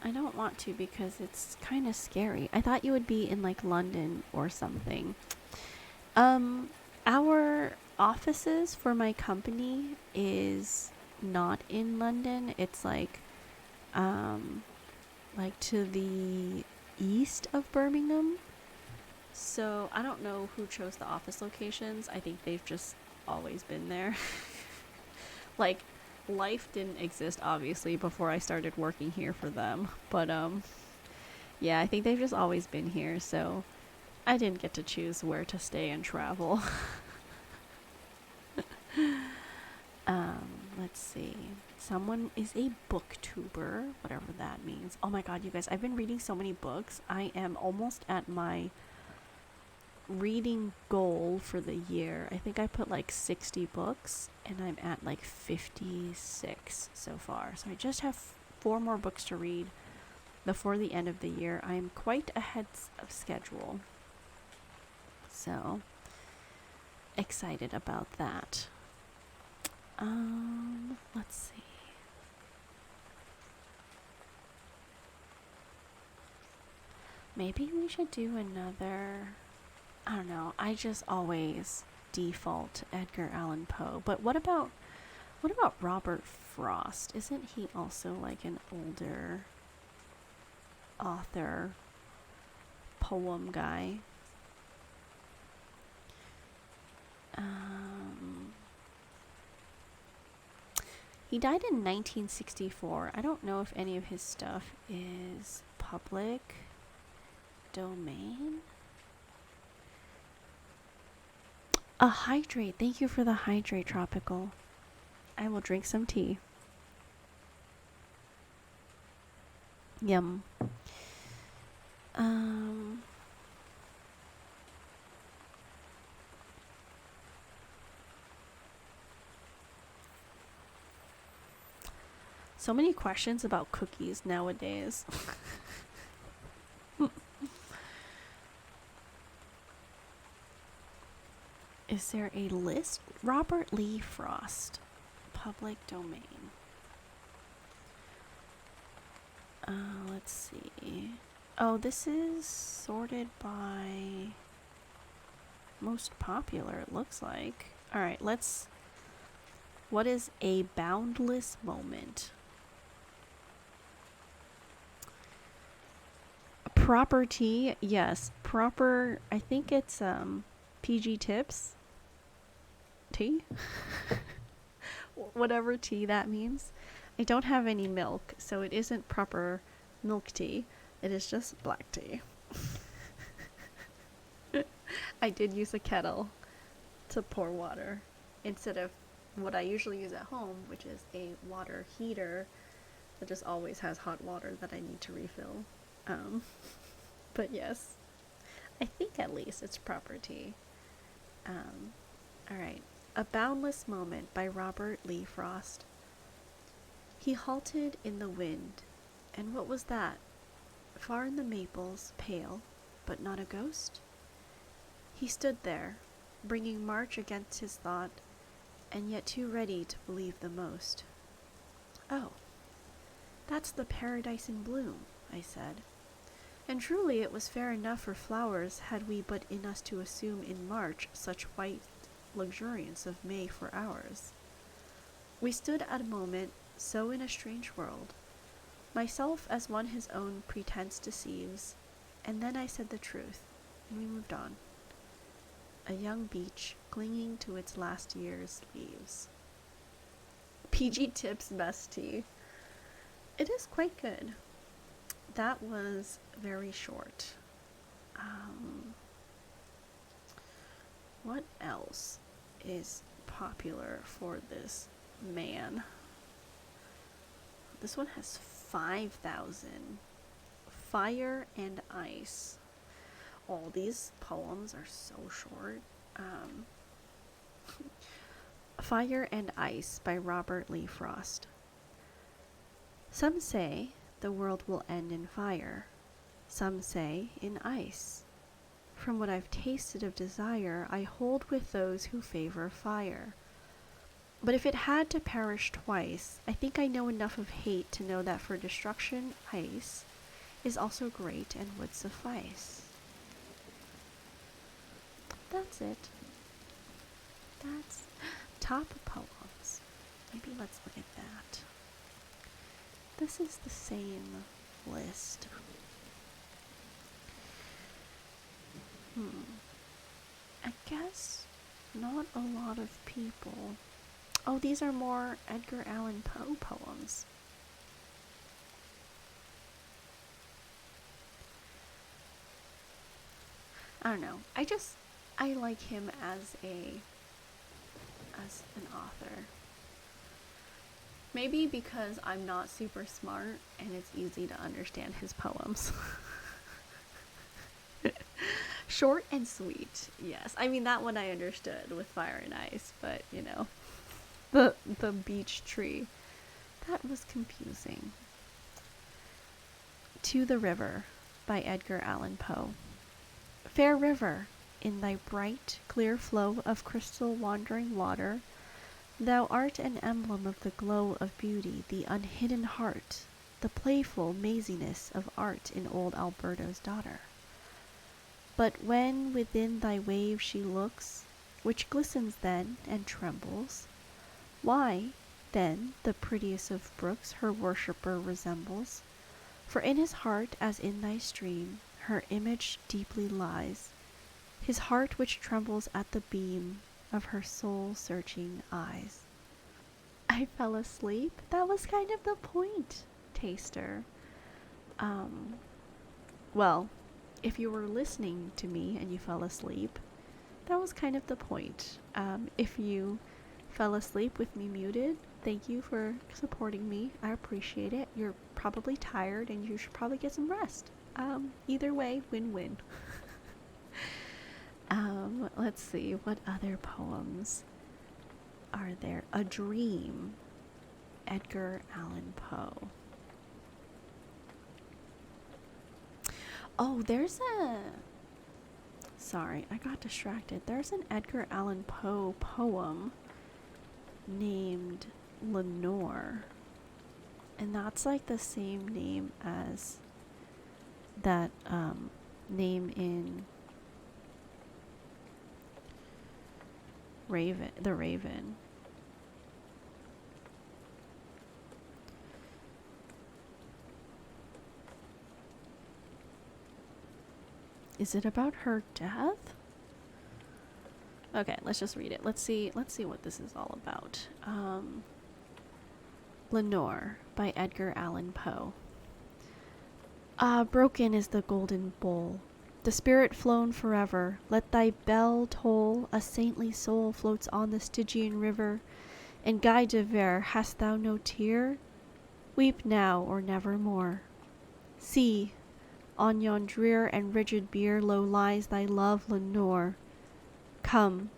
I don't want to because it's kind of scary. I thought you would be in like London or something. Our offices for my company is not in London. It's like to the east of Birmingham. So I don't know who chose the office locations. I think they've just always been there. Like life didn't exist obviously before I started working here for them, but yeah, I think they've just always been here. So I didn't get to choose where to stay and travel. Let's see. Someone is a booktuber, whatever that means. Oh my god, you guys, I've been reading so many books. I am almost at my reading goal for the year. I think I put like 60 books and I'm at like 56 so far. So I just have 4 more books to read before the end of the year. I am quite ahead of schedule. So excited about that. Let's see. Maybe we should do another. I don't know. I just always default Edgar Allan Poe. But what about Robert Frost? Isn't he also like an older author poem guy? He died in 1964. I don't know if any of his stuff is public domain. A hydrate. Thank you for the hydrate, Tropical. I will drink some tea. Yum. So many questions about cookies nowadays. Is there a list? Robert Lee Frost. Public domain. Let's see. Oh, this is sorted by most popular, it looks like. Alright, let's... What is a boundless moment? Property, yes. Proper, I think it's PG Tips. tea. Whatever tea that means. I don't have any milk, so it isn't proper milk tea. It is just black tea. I did use a kettle to pour water instead of what I usually use at home, which is a water heater that just always has hot water that I need to refill. Um, but yes, I think at least it's proper tea. All right. A Boundless Moment by Robert Lee Frost. He halted in the wind, and what was that? Far in the maples, pale, but not a ghost? He stood there, bringing March against his thought, and yet too ready to believe the most. Oh, that's the paradise in bloom, I said. And truly it was fair enough for flowers had we but in us to assume in March such white luxuriance of May for ours. We stood at a moment so in a strange world, myself as one his own pretense deceives, and then I said the truth, and we moved on. A young beech clinging to its last year's leaves. PG Tips Best Tea. It is quite good. That was very short. What else is popular for this man? This one has 5,000. Fire and Ice. All these poems are so short. Fire and Ice by Robert Lee Frost. Some say the world will end in fire. Some say in ice. From what I've tasted of desire, I hold with those who favor fire. But if it had to perish twice, I think I know enough of hate to know that for destruction, ice is also great and would suffice. That's it. That's top poems. Maybe let's look at that. This is the same list. I guess not a lot of people. Oh, these are more Edgar Allan Poe poems. I don't know. I like him as an author. Maybe because I'm not super smart and it's easy to understand his poems. Short and sweet, yes. I mean, that one I understood with Fire and Ice, but, you know, the beech tree, that was confusing. To the River by Edgar Allan Poe. Fair river, in thy bright, clear flow of crystal wandering water, thou art an emblem of the glow of beauty, the unhidden heart, the playful maziness of art in old Alberto's daughter. But when within thy wave she looks, which glistens then and trembles, why, then, the prettiest of brooks her worshipper resembles. For in his heart, as in thy stream, her image deeply lies, his heart which trembles at the beam of her soul-searching eyes. I fell asleep. That was kind of the point, Taster. Well, if you were listening to me and you fell asleep, that was kind of the point. If you fell asleep with me muted, thank you for supporting me. I appreciate it. You're probably tired and you should probably get some rest. Either way, win-win. Let's see, what other poems are there? A Dream, Edgar Allan Poe. Oh, sorry, I got distracted. There's an Edgar Allan Poe poem named Lenore. And that's like the same name as that name in The Raven. Is it about her death? Okay, let's just read it. Let's see what this is all about. Lenore by Edgar Allan Poe. Ah, broken is the golden bowl, the spirit flown forever. Let thy bell toll, a saintly soul floats on the Stygian river. And Guy de Vere, hast thou no tear? Weep now or never more. See, on yon drear and rigid bier low lies thy love, Lenore. Come,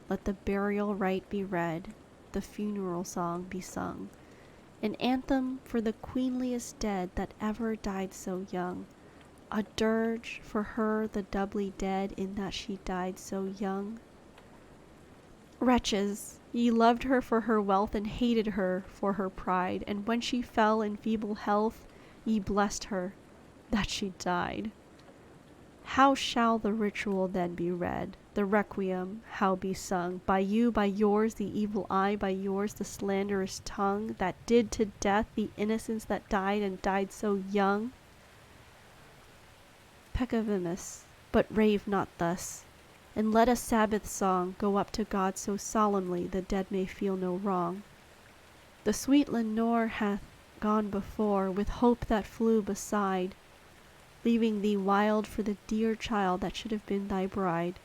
let the burial rite be read, the funeral song be sung, an anthem for the queenliest dead that ever died so young, a dirge for her the doubly dead in that she died so young. Wretches, ye loved her for her wealth and hated her for her pride, and when she fell in feeble health, ye blessed her that she died. How shall the ritual then be read, the requiem how be sung? By you, by yours, the evil eye, by yours, the slanderous tongue, that did to death the innocents that died and died so young? Peccavimus, but rave not thus, and let a Sabbath song go up to God so solemnly the dead may feel no wrong. The sweet Lenore hath gone before, with hope that flew beside, leaving thee wild for the dear child that should have been thy bride.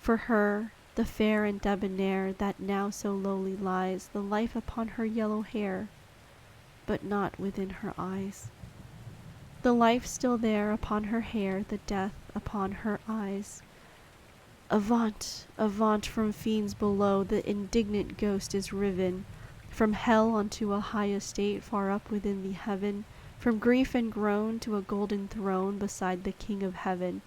For her, the fair and debonair, that now so lowly lies, the life upon her yellow hair, but not within her eyes. The life still there upon her hair, the death upon her eyes. Avaunt, avaunt from fiends below, the indignant ghost is riven from hell unto a high estate far up within the heaven, from grief and groan to a golden throne beside the King of heaven.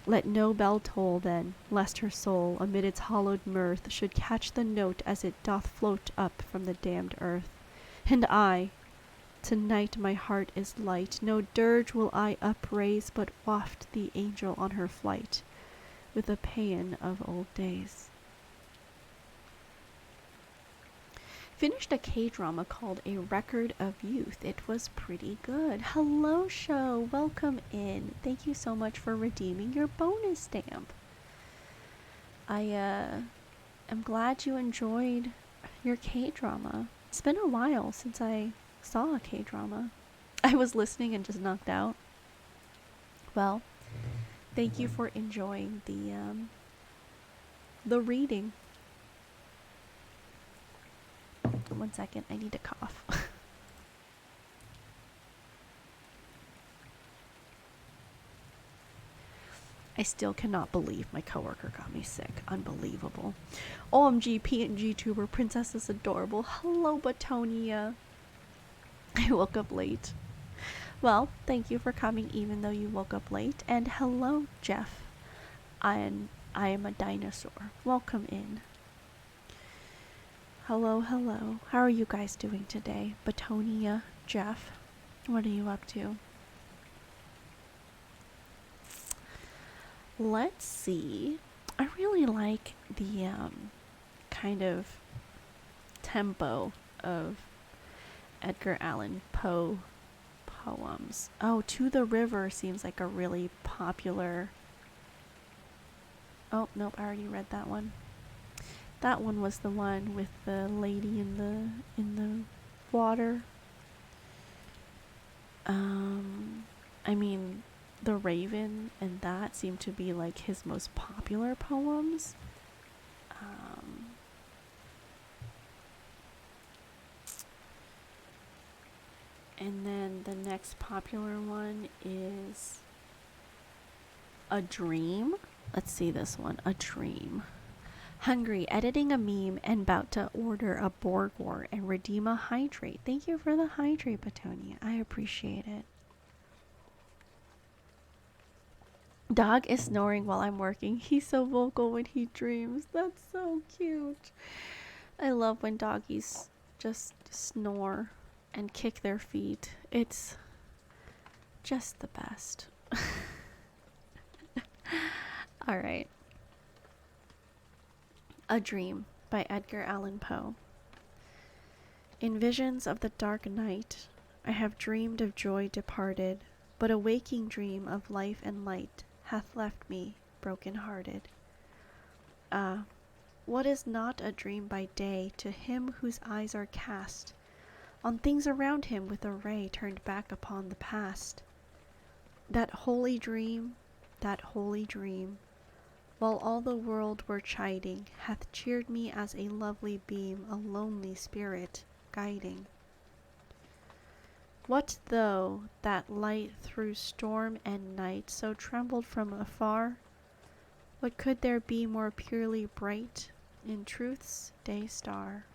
Let no bell toll then, lest her soul, amid its hallowed mirth, should catch the note as it doth float up from the damned earth. And I, tonight my heart is light, no dirge will I upraise, but waft the angel on her flight, with a paean of old days. Finished a K-drama called A Record of Youth. It was pretty good. Hello, show. Welcome in. Thank you so much for redeeming your bonus stamp. I am glad you enjoyed your K-drama. It's been a while since I saw a K-drama. I was listening and just knocked out. Well, thank you for enjoying the reading. 1 second, I need to cough. I still cannot believe my coworker got me sick. Unbelievable. OMG, PNG tuber, Princess is adorable. Hello, Batonia. I woke up late. Well, thank you for coming even though you woke up late. And hello, Jeff. I am a dinosaur. Welcome in. Hello, hello. How are you guys doing today? Batonia, Jeff, what are you up to? Let's see. I really like the kind of tempo of Edgar Allan Poe poems. Oh, To the River seems like a really popular... Oh, nope, I already read that one. That one was the one with the lady in the water. I mean, The Raven and that seem to be like his most popular poems. And then the next popular one is A Dream. Let's see this one, A Dream. Hungry, editing a meme, and about to order a Borgor and redeem a hydrate. Thank you for the hydrate, Batonia. I appreciate it. Dog is snoring while I'm working. He's so vocal when he dreams. That's so cute. I love when doggies just snore and kick their feet. It's just the best. All right. A Dream by Edgar Allan Poe. In visions of the dark night, I have dreamed of joy departed, but a waking dream of life and light hath left me broken-hearted. Uh, what is not a dream by day to him whose eyes are cast on things around him with a ray turned back upon the past? That holy dream, while all the world were chiding, hath cheered me as a lovely beam, a lonely spirit guiding. What though that light through storm and night so trembled from afar? What could there be more purely bright in truth's day star?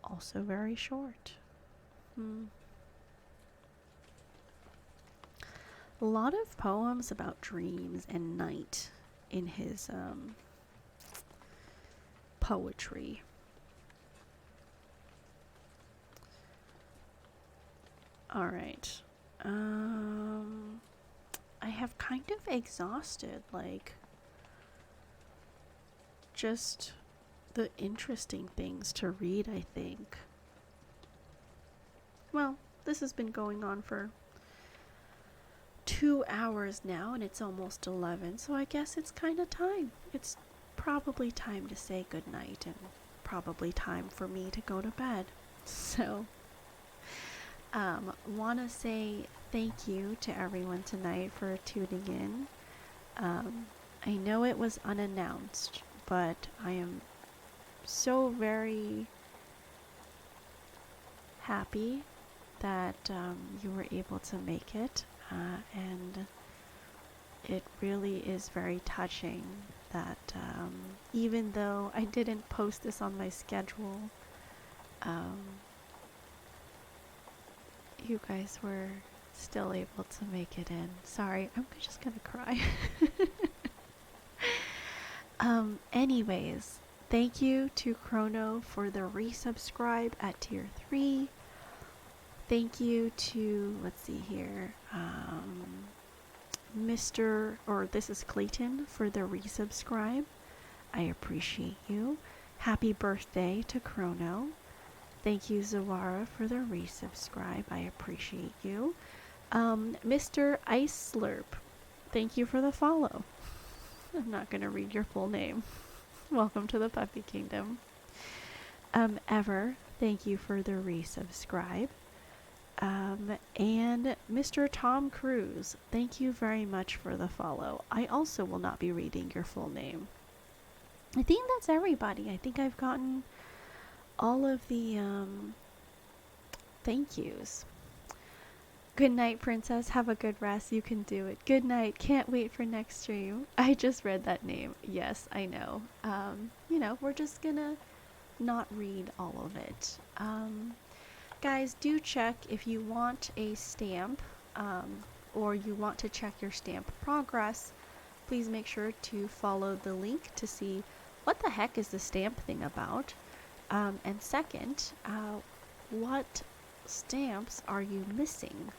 Also very short. A lot of poems about dreams and night in his poetry. All right. I have kind of exhausted, like, just the interesting things to read, I think. Well, this has been going on for 2 hours now, and it's almost 11, so I guess it's kind of time. It's probably time to say goodnight, and probably time for me to go to bed. So, want to say thank you to everyone tonight for tuning in. I know it was unannounced, but I am so very happy that you were able to make it, and it really is very touching that even though I didn't post this on my schedule, you guys were still able to make it in. Sorry, I'm just gonna cry. Anyways, thank you to Chrono for the resubscribe at tier 3. Thank you to, let's see here, this is Clayton for the resubscribe. I appreciate you. Happy birthday to Chrono. Thank you, Zawara, for the resubscribe. I appreciate you. Mr. Ice Slurp, thank you for the follow. I'm not going to read your full name. Welcome to the Puppy Kingdom. Ever, thank you for the resubscribe. And Mr. Tom Cruise, thank you very much for the follow. I also will not be reading your full name. I think that's everybody. I think I've gotten all of the thank yous. Good night, princess. Have a good rest. You can do it. Good night. Can't wait for next stream. I just read that name. Yes, I know. We're just gonna not read all of it. Guys, do check if you want a stamp, or you want to check your stamp progress. Please make sure to follow the link to see what the heck is the stamp thing about. And second, what stamps are you missing?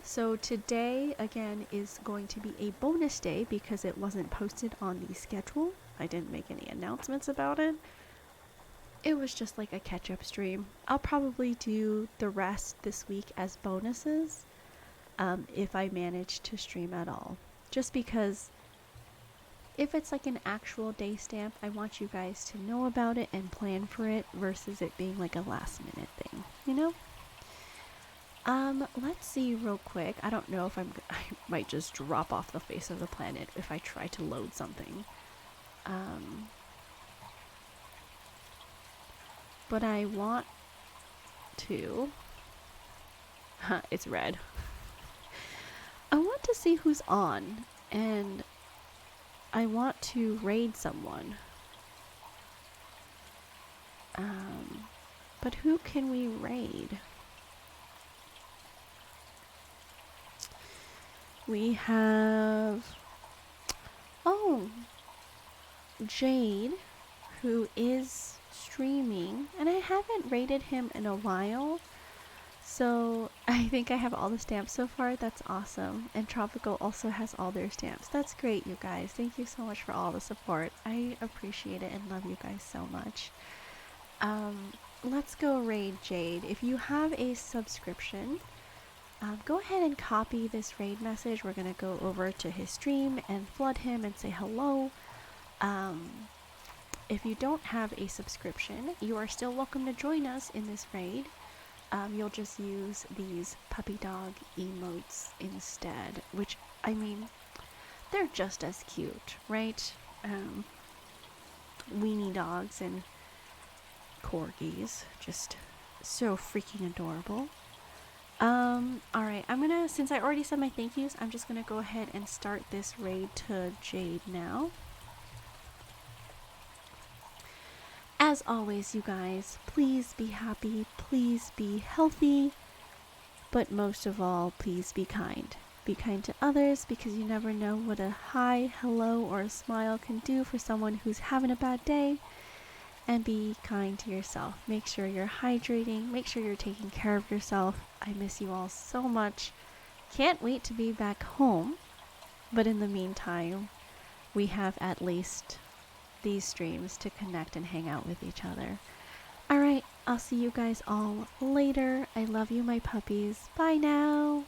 So today, again, is going to be a bonus day because it wasn't posted on the schedule. I didn't make any announcements about it. It was just like a catch-up stream. I'll probably do the rest this week as bonuses, if I manage to stream at all. Just because if it's like an actual day stamp, I want you guys to know about it and plan for it versus it being like a last-minute thing, you know? Let's see real quick. I don't know if I might just drop off the face of the planet if I try to load something. But I want to... it's red. I want to see who's on, and I want to raid someone. But who can we raid? We have... Oh! Jade, who is streaming, and I haven't rated him in a while, so I think I have all the stamps so far. That's awesome. And Tropical also has all their stamps. That's great, you guys. Thank you so much for all the support. I appreciate it and love you guys so much. Let's go raid Jade. If you have a subscription, go ahead and copy this raid message. We're going to go over to his stream and flood him and say hello. If you don't have a subscription, you are still welcome to join us in this raid. You'll just use these puppy dog emotes instead, which, I mean, they're just as cute, right? Weenie dogs and corgis, just so freaking adorable. Alright, since I already said my thank yous, I'm just gonna go ahead and start this raid to Jade now. As always, you guys, please be happy, please be healthy, but most of all, please be kind. Be kind to others, because you never know what a hi, hello, or a smile can do for someone who's having a bad day. And be kind to yourself. Make sure you're hydrating, make sure you're taking care of yourself. I miss you all so much. Can't wait to be back home. But in the meantime, we have at least these streams to connect and hang out with each other. Alright, I'll see you guys all later. I love you, my puppies. Bye now.